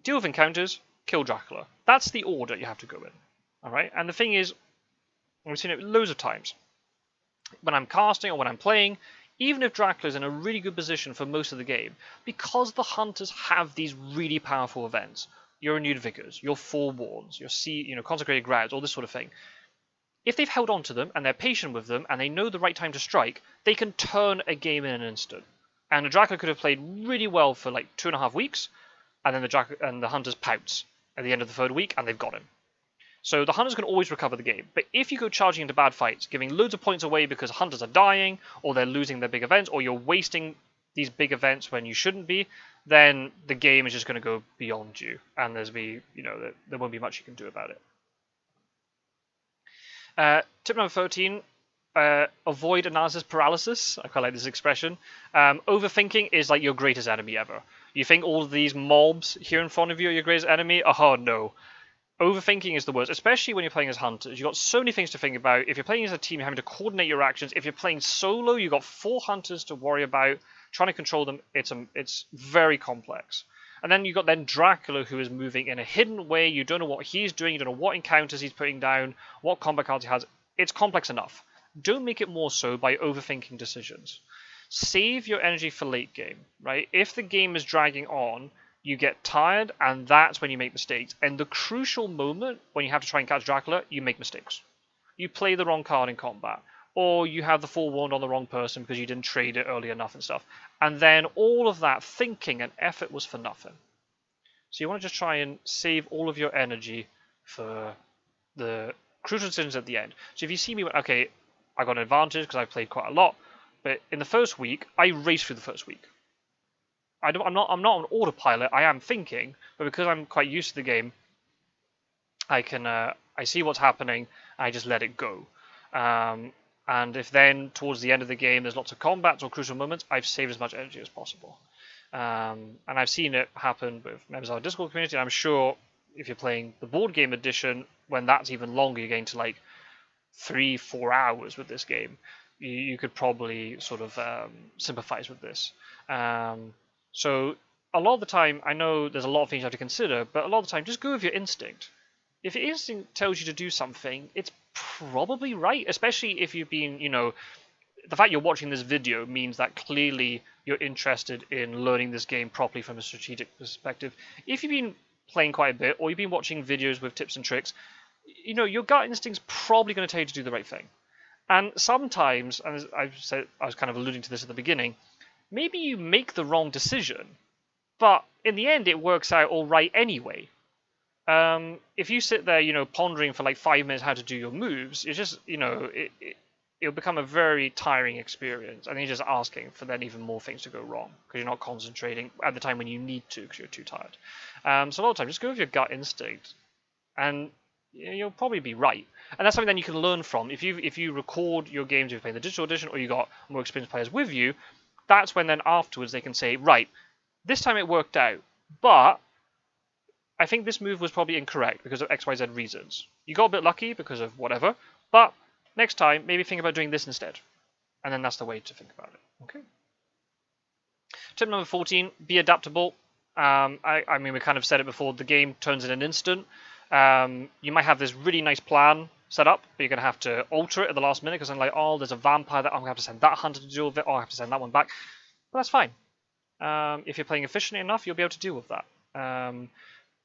deal with encounters, kill Dracula. That's the order you have to go in. Alright? And the thing is, we've seen it loads of times. When I'm casting or when I'm playing, even if Dracula's in a really good position for most of the game, because the hunters have these really powerful events, your renewed vigors, your forewarns, your consecrated grounds, all this sort of thing. If they've held on to them and they're patient with them and they know the right time to strike, they can turn a game in an instant. And the Dracula could have played really well for like 2.5 weeks, and then the hunters pounce at the end of the 3rd week and they've got him. So the hunters can always recover the game. But if you go charging into bad fights, giving loads of points away because hunters are dying, or they're losing their big events, or you're wasting these big events when you shouldn't be, then the game is just going to go beyond you, and there won't be much you can do about it. Tip number 13, avoid analysis paralysis. I quite like this expression. Overthinking is like your greatest enemy ever. You think all of these mobs here in front of you are your greatest enemy? Oh no. Overthinking is the worst, especially when you're playing as hunters. You've got so many things to think about. If you're playing as a team, you're having to coordinate your actions. If you're playing solo, you've got 4 hunters to worry about. Trying to control them, it's very complex. And then you've got Dracula, who is moving in a hidden way. You don't know what he's doing. You don't know what encounters he's putting down, what combat cards he has. It's complex enough. Don't make it more so by overthinking decisions. Save your energy for late game, right? If the game is dragging on, you get tired, and that's when you make mistakes. And the crucial moment, when you have to try and catch Dracula, you make mistakes. You play the wrong card in combat, or you have the forewarned on the wrong person because you didn't trade it early enough and stuff. And then all of that thinking and effort was for nothing. So you want to just try and save all of your energy for the crucial decisions at the end. So if you see me, okay, I got an advantage because I played quite a lot, but in the first week, I raced through the first week. I'm not on autopilot. I am thinking, but because I'm quite used to the game, I see what's happening. I just let it go. And if then towards the end of the game there's lots of combats or crucial moments, I've saved as much energy as possible. And I've seen it happen with members of our Discord community. And I'm sure if you're playing the board game edition, when that's even longer, you're getting to like 3-4 hours with this game. You could probably sort of sympathize with this. So a lot of the time, I know there's a lot of things you have to consider, but a lot of the time, just go with your instinct. If your instinct tells you to do something, it's probably right, especially if you've been, the fact you're watching this video means that clearly you're interested in learning this game properly from a strategic perspective. If you've been playing quite a bit, or you've been watching videos with tips and tricks, your gut instinct's probably going to tell you to do the right thing. And sometimes, and as I said, I was kind of alluding to this at the beginning, maybe you make the wrong decision, but in the end it works out all right anyway. If you sit there, pondering for like 5 minutes how to do your moves, it's just, it'll become a very tiring experience, and you're just asking for then even more things to go wrong because you're not concentrating at the time when you need to because you're too tired. So a lot of times, just go with your gut instinct, and you'll probably be right. And that's something then you can learn from. If you record your games, if you're playing the digital edition, or you got more experienced players with you, that's when then afterwards they can say, right, this time it worked out, but I think this move was probably incorrect because of XYZ reasons. You got a bit lucky because of whatever, but next time, maybe think about doing this instead. And then that's the way to think about it. Okay. Tip number 14, be adaptable. I mean, we kind of said it before, the game turns in an instant. You might have this really nice plan set up, but you're going to have to alter it at the last minute because I'm like, oh, there's a vampire that I'm going to have to send that hunter to deal with it, or I have to send that one back. But that's fine. If you're playing efficiently enough, you'll be able to deal with that.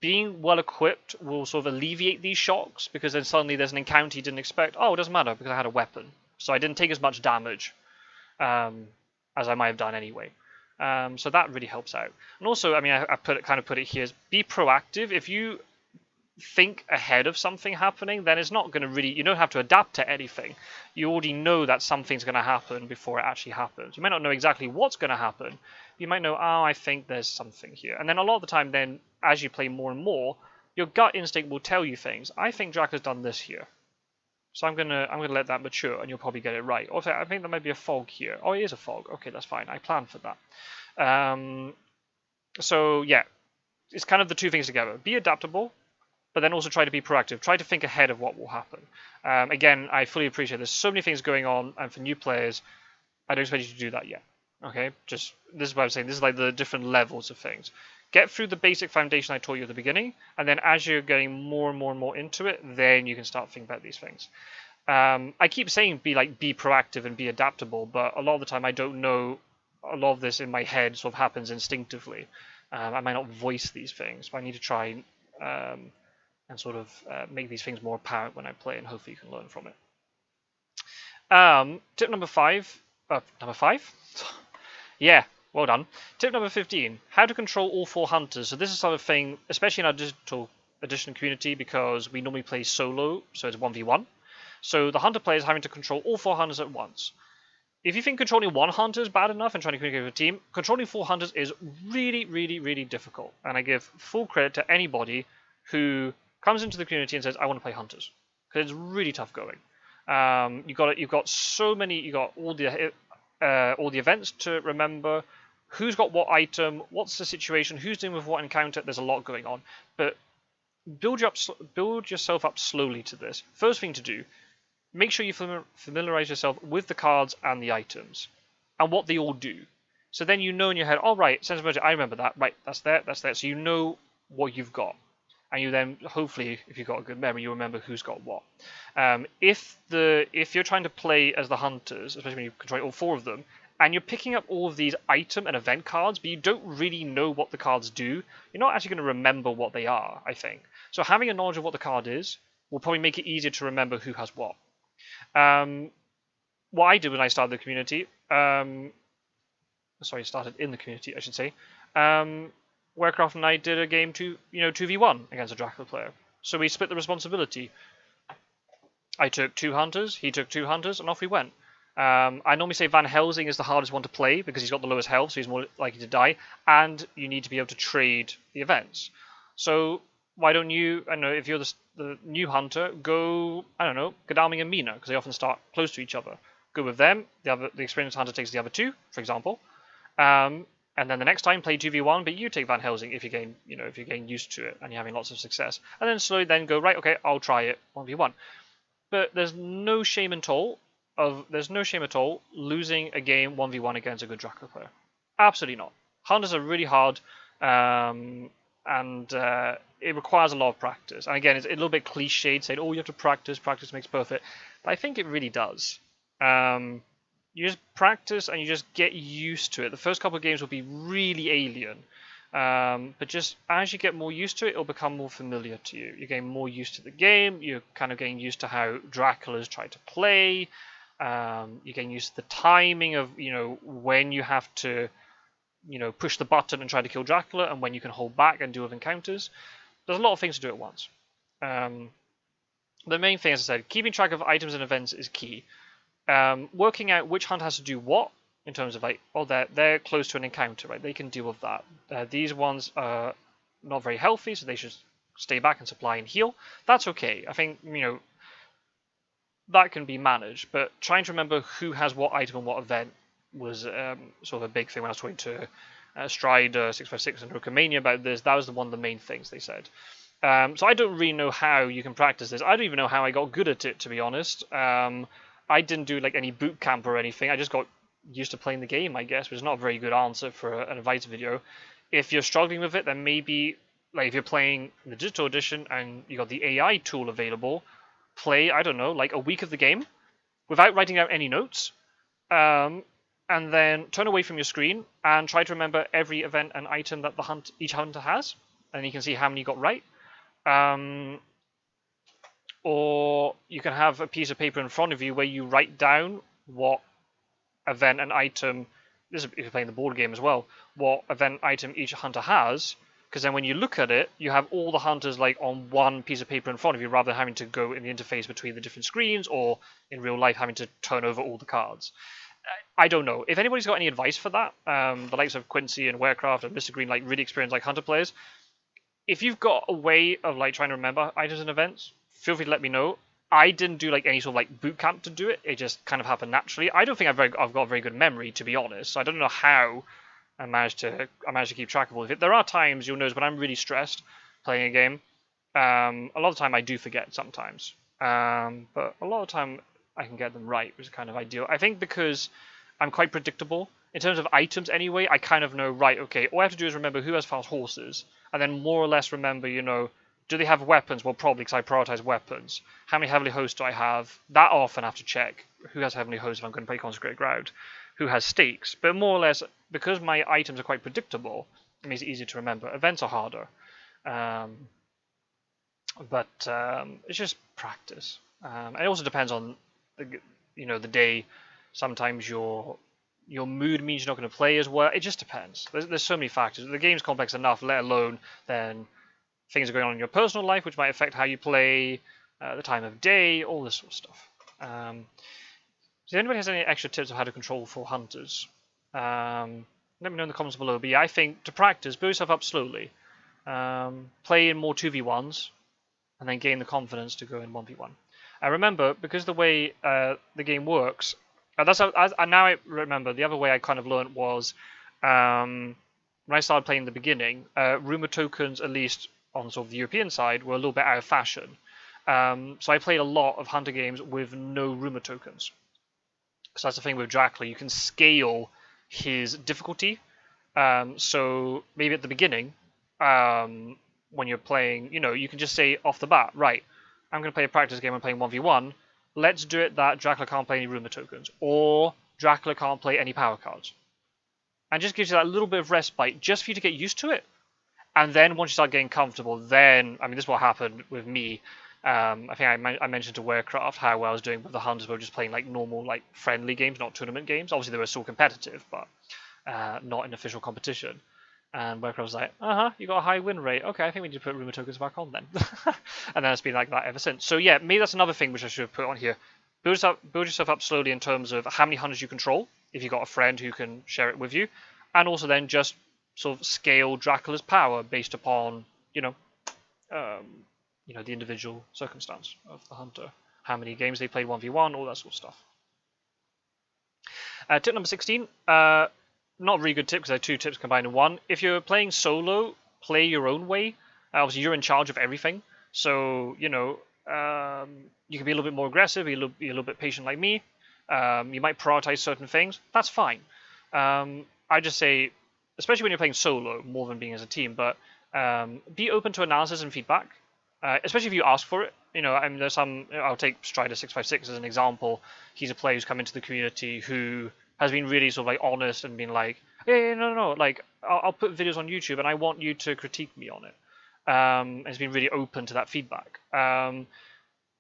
Being well equipped will sort of alleviate these shocks because then suddenly there's an encounter you didn't expect. Oh, it doesn't matter because I had a weapon. So I didn't take as much damage as I might have done anyway. So that really helps out. And also, I mean, I kind of put it here is be proactive. If you think ahead of something happening, then it's not going to really, you don't have to adapt to anything. You already know that something's going to happen before it actually happens. You might not know exactly what's going to happen. You might know, oh, I think there's something here. And then a lot of the time then, as you play more and more, your gut instinct will tell you things. I think Dracula's done this here. So I'm gonna let that mature, and you'll probably get it right. Also, I think there might be a fog here. Oh, it is a fog. Okay, that's fine. I planned for that. So yeah, it's kind of the two things together. Be adaptable, but then also try to be proactive. Try to think ahead of what will happen. Again, I fully appreciate there's so many things going on, and for new players, I don't expect you to do that yet. Okay, just this is what I'm saying. This is like the different levels of things. Get through the basic foundation I taught you at the beginning, and then as you're getting more and more and more into it, then you can start thinking about these things. I keep saying be proactive and be adaptable, but a lot of the time I don't know. A lot of this in my head sort of happens instinctively. I might not voice these things, but I need to try and sort of make these things more apparent when I play, and hopefully you can learn from it. Tip number 5. Number 5? Yeah, well done. Tip number 15, how to control all 4 hunters. So this is sort of thing, especially in our digital edition community, because we normally play solo, so it's 1v1. So the hunter player is having to control all 4 hunters at once. If you think controlling 1 hunter is bad enough and trying to communicate with a team, controlling 4 hunters is really, really, really difficult. And I give full credit to anybody who comes into the community and says, I want to play hunters. Because it's really tough going. You've got so many, you've got all the events to remember, who's got what item, what's the situation, who's dealing with what encounter. There's a lot going on, but build yourself up slowly to this. First thing to do, make sure you familiarize yourself with the cards and the items and what they all do. So then you know in your head, all right, sense of urgency, I remember that. Right, that's there. So you know what you've got. And you then, hopefully, if you've got a good memory, you remember who's got what. If you're trying to play as the hunters, especially when you control all 4 of them, and you're picking up all of these item and event cards, but you don't really know what the cards do, you're not actually going to remember what they are, I think. So having a knowledge of what the card is will probably make it easier to remember who has what. What I did when I started the community, started in the community, I should say, Warcraft and I did a game 2v1 against a Dracula player. So we split the responsibility. I took 2 hunters, he took 2 hunters, and off we went. I normally say Van Helsing is the hardest one to play because he's got the lowest health, so he's more likely to die, and you need to be able to trade the events. So why don't you, I don't know, if you're the new hunter, go, I don't know, Godalming and Mina, because they often start close to each other. Go with them, the experienced hunter takes the other 2, for example. And then the next time play 2v1, but you take Van Helsing if you're getting used to it and you're having lots of success. And then slowly then go, right, okay, I'll try it 1v1. But there's no shame at all losing a game 1v1 against a good Dracula player. Absolutely not. Hunters are really hard, and it requires a lot of practice. And again, it's a little bit cliched saying, oh, you have to practice makes perfect. But I think it really does. You just practice and you just get used to it. The first couple of games will be really alien. But just as you get more used to it, it'll become more familiar to you. You're getting more used to the game. You're kind of getting used to how Dracula's try to play. You're getting used to the timing of, when you have to, push the button and try to kill Dracula and when you can hold back and deal with encounters. There's a lot of things to do at once. The main thing, as I said, keeping track of items and events is key. Working out which hunt has to do what in terms of they're close to an encounter, right? They can deal with that. These ones are not very healthy, so they should stay back and supply and heal. That's okay. I think that can be managed, but trying to remember who has what item and what event was sort of a big thing when I was talking to Strider 656 and Hookamania about this. That was one of the main things they said. So I don't really know how you can practice this. I don't even know how I got good at it, to be honest. I didn't do like any boot camp or anything. I just got used to playing the game, I guess, which is not a very good answer for an advice video. If you're struggling with it, then maybe like if you're playing the digital edition and you got the AI tool available, play, I don't know, like a week of the game without writing out any notes, and then turn away from your screen and try to remember every event and item that each hunter has, and you can see how many you got right. Or you can have a piece of paper in front of you where you write down what event and item, this is if you're playing the board game as well, what event item each hunter has, because then when you look at it, you have all the hunters like on one piece of paper in front of you, rather than having to go in the interface between the different screens, or in real life having to turn over all the cards. I don't know. If anybody's got any advice for that, the likes of Quincy and Warecraft and Mr. Green, like really experienced like hunter players, if you've got a way of like trying to remember items and events, feel free to let me know. I didn't do like any sort of like boot camp to do it. It just kind of happened naturally. I don't think I've got a very good memory, to be honest. So I don't know how I managed to keep track of all of it. There are times you'll notice when I'm really stressed playing a game. A lot of the time I do forget sometimes, but a lot of the time I can get them right, which is kind of ideal. I think because I'm quite predictable in terms of items anyway. I kind of know, right, okay, all I have to do is remember who has fast horses, and then more or less remember, you know, do they have weapons? Well, probably, because I prioritize weapons. How many heavily hosts do I have? That often I have to check who has heavily hosts if I'm going to play Consecrated Ground, who has stakes. But more or less, because my items are quite predictable, it makes it easier to remember. Events are harder. But it's just practice. And it also depends on the day. Sometimes your mood means you're not going to play as well. It just depends. There's so many factors. The game's complex enough, let alone then things are going on in your personal life, which might affect how you play, the time of day, all this sort of stuff. So if anybody has any extra tips of how to control for hunters, let me know in the comments below. But yeah, I think to practice, build yourself up slowly. Play in more 2v1s, and then gain the confidence to go in 1v1. Remember, because the way the game works, now I remember the other way I kind of learned was when I started playing in the beginning, rumor tokens, at least on sort of the European side, were a little bit out of fashion. So I played a lot of hunter games with no rumor tokens. So that's the thing with Dracula, you can scale his difficulty. So maybe at the beginning, when you're playing, you can just say off the bat, right, I'm going to play a practice game, I'm playing 1v1, let's do it that Dracula can't play any rumor tokens, or Dracula can't play any power cards. And just gives you that little bit of respite, just for you to get used to it. And then once you start getting comfortable, then, I mean, this is what happened with me. I think I mentioned to Warecraft how I was doing with the hunters, we were just playing like normal, like friendly games, not tournament games. Obviously, they were still competitive, but not in official competition. And Warecraft was like, you got a high win rate. Okay, I think we need to put rumor tokens back on then. And then it's been like that ever since. So yeah, maybe that's another thing which I should have put on here. Build yourself up slowly in terms of how many hunters you control, if you've got a friend who can share it with you. And also then just sort of scale Dracula's power based upon, the individual circumstance of the hunter. How many games they played 1v1, all that sort of stuff. Tip number 16. Not a really good tip because there are two tips combined in one. If you're playing solo, play your own way. Obviously, you're in charge of everything. So, you can be a little bit more aggressive, be a little bit patient like me. You might prioritize certain things. That's fine. I just say, especially when you're playing solo, more than being as a team, but be open to analysis and feedback, especially if you ask for it. There's I'll take Strider 656 as an example. He's a player who's come into the community who has been really sort of like honest and been like, hey, no, like I'll put videos on YouTube and I want you to critique me on it. And he's been really open to that feedback.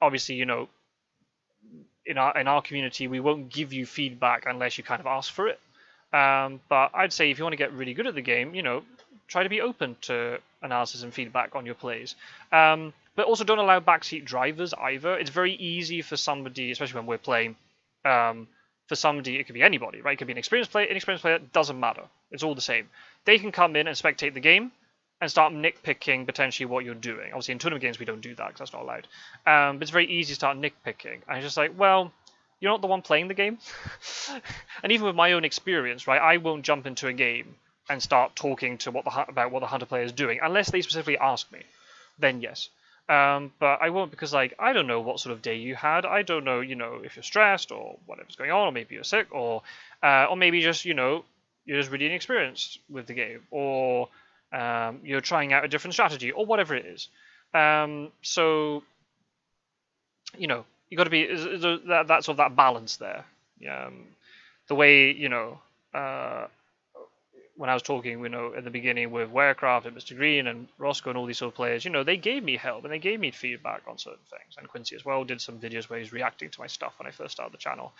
Obviously, in our community, we won't give you feedback unless you kind of ask for it. But I'd say if you want to get really good at the game, try to be open to analysis and feedback on your plays. But also don't allow backseat drivers either. It's very easy for somebody, especially when we're playing, for somebody, it could be anybody, right? It could be an experienced player, inexperienced player, doesn't matter. It's all the same. They can come in and spectate the game and start nitpicking potentially what you're doing. Obviously, in tournament games, we don't do that because that's not allowed. But it's very easy to start nitpicking. And it's just like, well, you're not the one playing the game. And even with my own experience, right, I won't jump into a game and start talking to about what the hunter player is doing, unless they specifically ask me. Then yes. But I won't, because like I don't know what sort of day you had. I don't know, if you're stressed or whatever's going on, or maybe you're sick, or maybe just you're just really inexperienced with the game, or you're trying out a different strategy, or whatever it is. So you got to be that sort of that balance there. The way uh, when I was talking, at the beginning with Warecraft and Mr. Green and Roscoe and all these sort of players, they gave me help and they gave me feedback on certain things. And Quincy as well did some videos where he's reacting to my stuff when I first started the channel.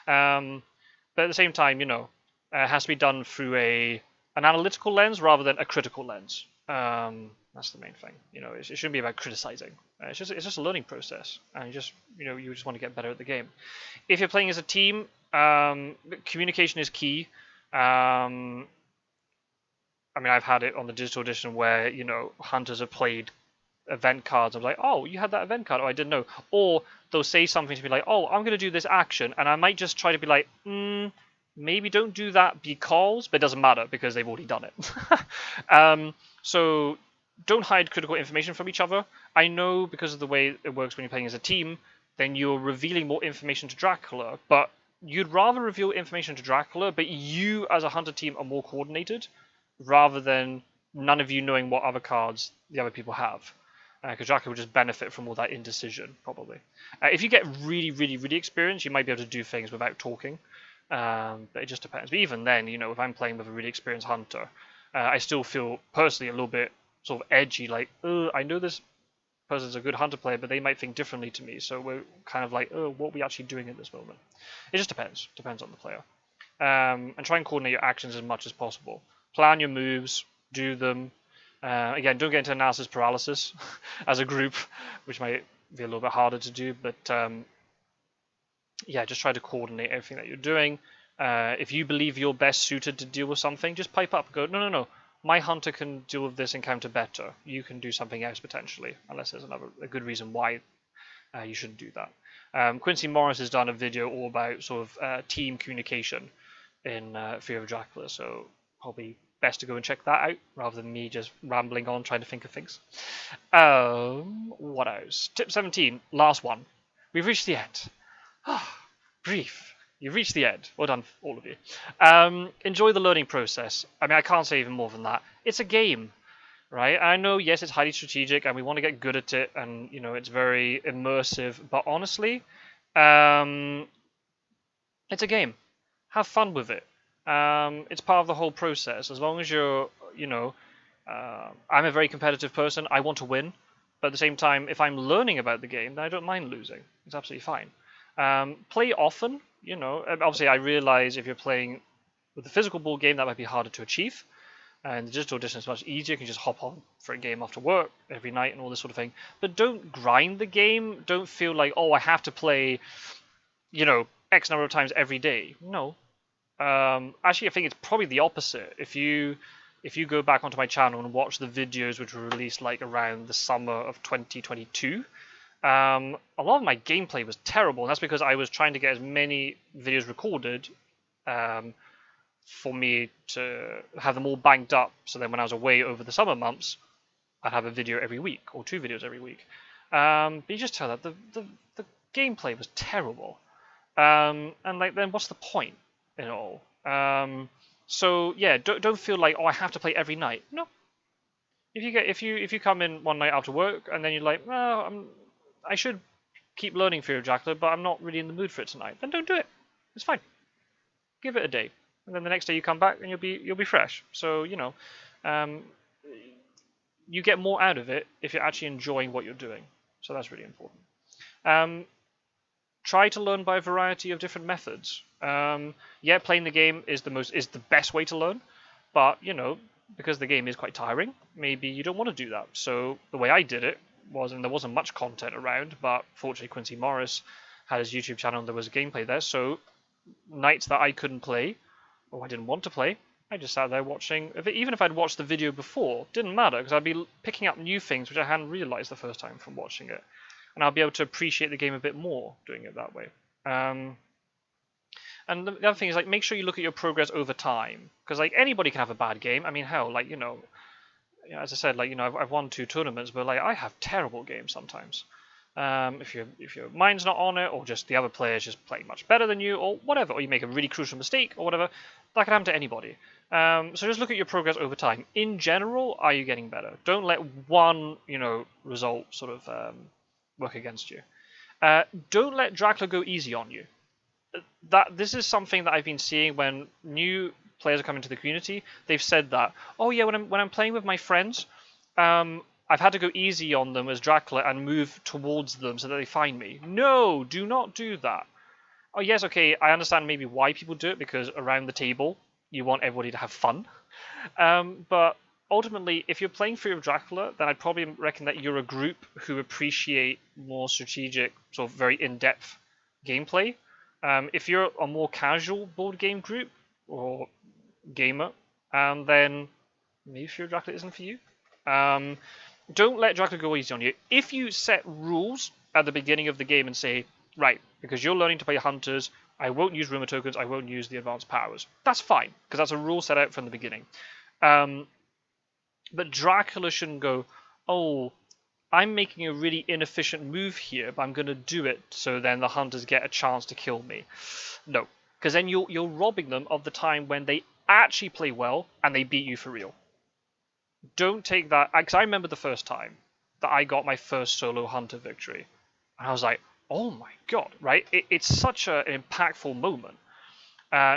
But at the same time, it has to be done through an analytical lens rather than a critical lens. That's the main thing. It shouldn't be about criticizing. It's just a learning process, and you just want to get better at the game. If you're playing as a team, communication is key. I mean, I've had it on the digital edition where, hunters have played event cards. I'm like, oh, you had that event card. Oh, I didn't know. Or they'll say something to me like, oh, I'm going to do this action. And I might just try to be like, maybe don't do that because, but it doesn't matter because they've already done it. So don't hide critical information from each other. I know because of the way it works when you're playing as a team, then you're revealing more information to Dracula. But you'd rather reveal information to Dracula, but you as a hunter team are more coordinated, rather than none of you knowing what other cards the other people have. Because Dracula would just benefit from all that indecision, probably. If you get really, really, really experienced, you might be able to do things without talking. But it just depends. But even then, if I'm playing with a really experienced hunter, I still feel personally a little bit sort of edgy, like, I know this person's a good hunter player, but they might think differently to me. So we're kind of like, what are we actually doing at this moment? It just depends. Depends on the player. And try and coordinate your actions as much as possible. Plan your moves, do them. Again, don't get into analysis paralysis as a group, which might be a little bit harder to do. But yeah, just try to coordinate everything that you're doing. If you believe you're best suited to deal with something, just pipe up and go, no. My hunter can deal with this encounter better. You can do something else potentially, unless there's a good reason why you shouldn't do that. Quincy Morris has done a video all about sort of team communication in Fear of Dracula, so probably best to go and check that out rather than me just rambling on trying to think of things. What else? Tip 17, last one. We've reached the end. Brief. You've reached the end. Well done, all of you. Enjoy the learning process. I mean, I can't say even more than that. It's a game, right? I know, yes, it's highly strategic and we want to get good at it and, it's very immersive. But honestly, it's a game. Have fun with it. It's part of the whole process. As long as you're, I'm a very competitive person. I want to win. But at the same time, if I'm learning about the game, then I don't mind losing. It's absolutely fine. Play often. Obviously I realize if you're playing with a physical board game, that might be harder to achieve. And the digital edition is much easier. You can just hop on for a game after work every night and all this sort of thing. But don't grind the game. Don't feel like, oh, I have to play, X number of times every day. No. Actually, I think it's probably the opposite. If you go back onto my channel and watch the videos which were released like around the summer of 2022, a lot of my gameplay was terrible, and that's because I was trying to get as many videos recorded for me to have them all banked up, so then when I was away over the summer months, I'd have a video every week, or 2 videos every week. But you just tell that the gameplay was terrible. And like, then what's the point in it all? So yeah, don't feel like, oh, I have to play every night. No. If you come in one night after work and then you're like, well, I should keep learning Fear of Dracula, but I'm not really in the mood for it tonight, then don't do it. It's fine. Give it a day, and then the next day you come back and you'll be fresh. So you get more out of it if you're actually enjoying what you're doing. So that's really important. Try to learn by a variety of different methods. Yeah, playing the game is the best way to learn, but because the game is quite tiring, maybe you don't want to do that. So the way I did it was, and there wasn't much content around, but fortunately Quincy Morris had his YouTube channel and there was gameplay there. So nights that I couldn't play, or I didn't want to play, I just sat there watching. Even if I'd watched the video before, didn't matter, because I'd be picking up new things which I hadn't realized the first time from watching it. And I'll be able to appreciate the game a bit more doing it that way. And And the other thing is, like, make sure you look at your progress over time, because like anybody can have a bad game. I mean, hell, like, as I said, like, I've won 2 tournaments, but like I have terrible games sometimes. If your mind's not on it, or just the other player's just playing much better than you, or whatever, or you make a really crucial mistake, or whatever, that can happen to anybody. So just look at your progress over time. In general, are you getting better? Don't let one, result sort of work against you. Don't let Dracula go easy on you. This is something that I've been seeing when new players are coming to the community. They've said that, oh yeah, when I'm playing with my friends, I've had to go easy on them as Dracula and move towards them so that they find me. No, do not do that. Oh yes, okay, I understand maybe why people do it, because around the table you want everybody to have fun. But ultimately, if you're playing Fear of Dracula, then I'd probably reckon that you're a group who appreciate more strategic, sort of very in-depth gameplay. If you're a more casual board game group or gamer, then maybe Fear of Dracula isn't for you. Don't let Dracula go easy on you. If you set rules at the beginning of the game and say, right, because you're learning to play hunters, I won't use rumor tokens, I won't use the advanced powers. That's fine, because that's a rule set out from the beginning. But Dracula shouldn't go, oh, I'm making a really inefficient move here, but I'm going to do it so then the hunters get a chance to kill me. No, because then you're robbing them of the time when they actually play well and they beat you for real. Don't take that, because I remember the first time that I got my first solo hunter victory, and I was like, oh my god, right? It's such an impactful moment.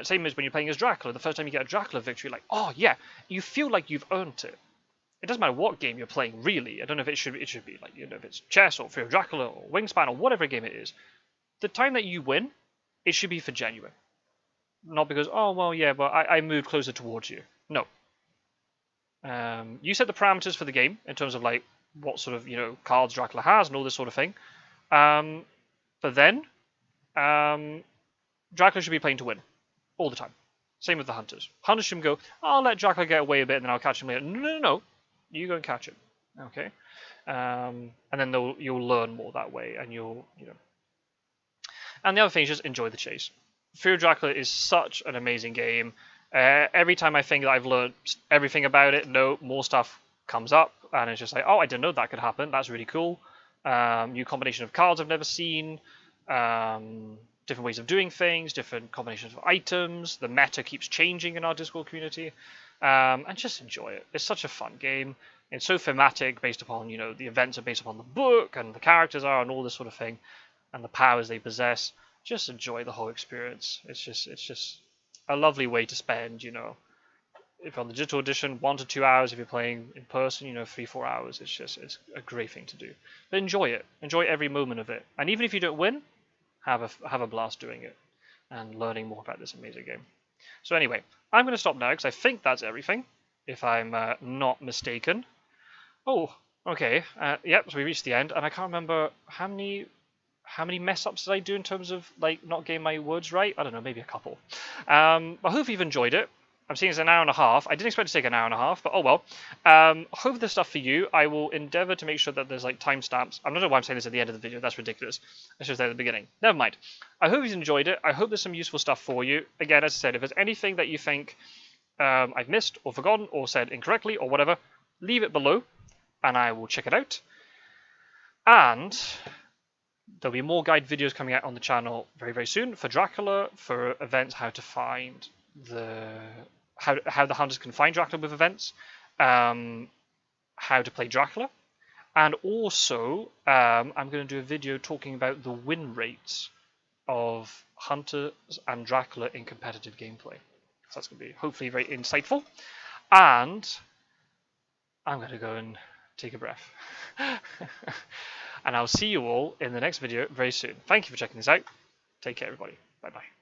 Same as when you're playing as Dracula. The first time you get a Dracula victory, like, oh yeah, you feel like you've earned it. It doesn't matter what game you're playing, really. I don't know if it should be like, if it's chess or Fear of Dracula or Wingspan or whatever game it is. The time that you win, it should be for genuine. Not because, oh, well, yeah, but I moved closer towards you. No. You set the parameters for the game in terms of like what sort of, cards Dracula has and all this sort of thing. But then, Dracula should be playing to win all the time. Same with the hunters. Hunters shouldn't go, I'll let Dracula get away a bit and then I'll catch him later. No. You go and catch him. Okay? And then you'll learn more that way, and And the other thing is just enjoy the chase. Fear of Dracula is such an amazing game. Every time I think that I've learned everything about it, no, more stuff comes up, and it's just like, oh, I didn't know that could happen. That's really cool. New combination of cards I've never seen. Different ways of doing things, different combinations of items. The meta keeps changing in our Discord community. And just enjoy it. It's such a fun game. It's so thematic, based upon, the events are based upon the book, and the characters are, and all this sort of thing, and the powers they possess. Just enjoy the whole experience. It's just a lovely way to spend, if on the digital edition, 1 to 2 hours. If you're playing in person, 3-4 hours. It's a great thing to do. But enjoy it. Enjoy every moment of it. And even if you don't win, have a blast doing it and learning more about this amazing game. So anyway, I'm going to stop now because I think that's everything, if I'm not mistaken. Oh, okay. Yep, so we reached the end, and I can't remember how many mess-ups did I do in terms of like not getting my words right. I don't know, maybe a couple. I hope you've enjoyed it. I'm seeing it's an hour and a half. I didn't expect to take an hour and a half, but oh well. Hope this stuff for you. I will endeavor to make sure that there's like timestamps. I don't know why I'm saying this at the end of the video. That's ridiculous. I should have said at the beginning. Never mind. I hope you've enjoyed it. I hope there's some useful stuff for you. Again, as I said, if there's anything that you think I've missed or forgotten or said incorrectly or whatever, leave it below and I will check it out. And there'll be more guide videos coming out on the channel very, very soon for Dracula, for events, how to find how the hunters can find Dracula with events, how to play Dracula, and also I'm going to do a video talking about the win rates of hunters and Dracula in competitive gameplay. So that's going to be hopefully very insightful, and I'm going to go and take a breath. And I'll see you all in the next video very soon. Thank you for checking this out. Take care, everybody. Bye-bye.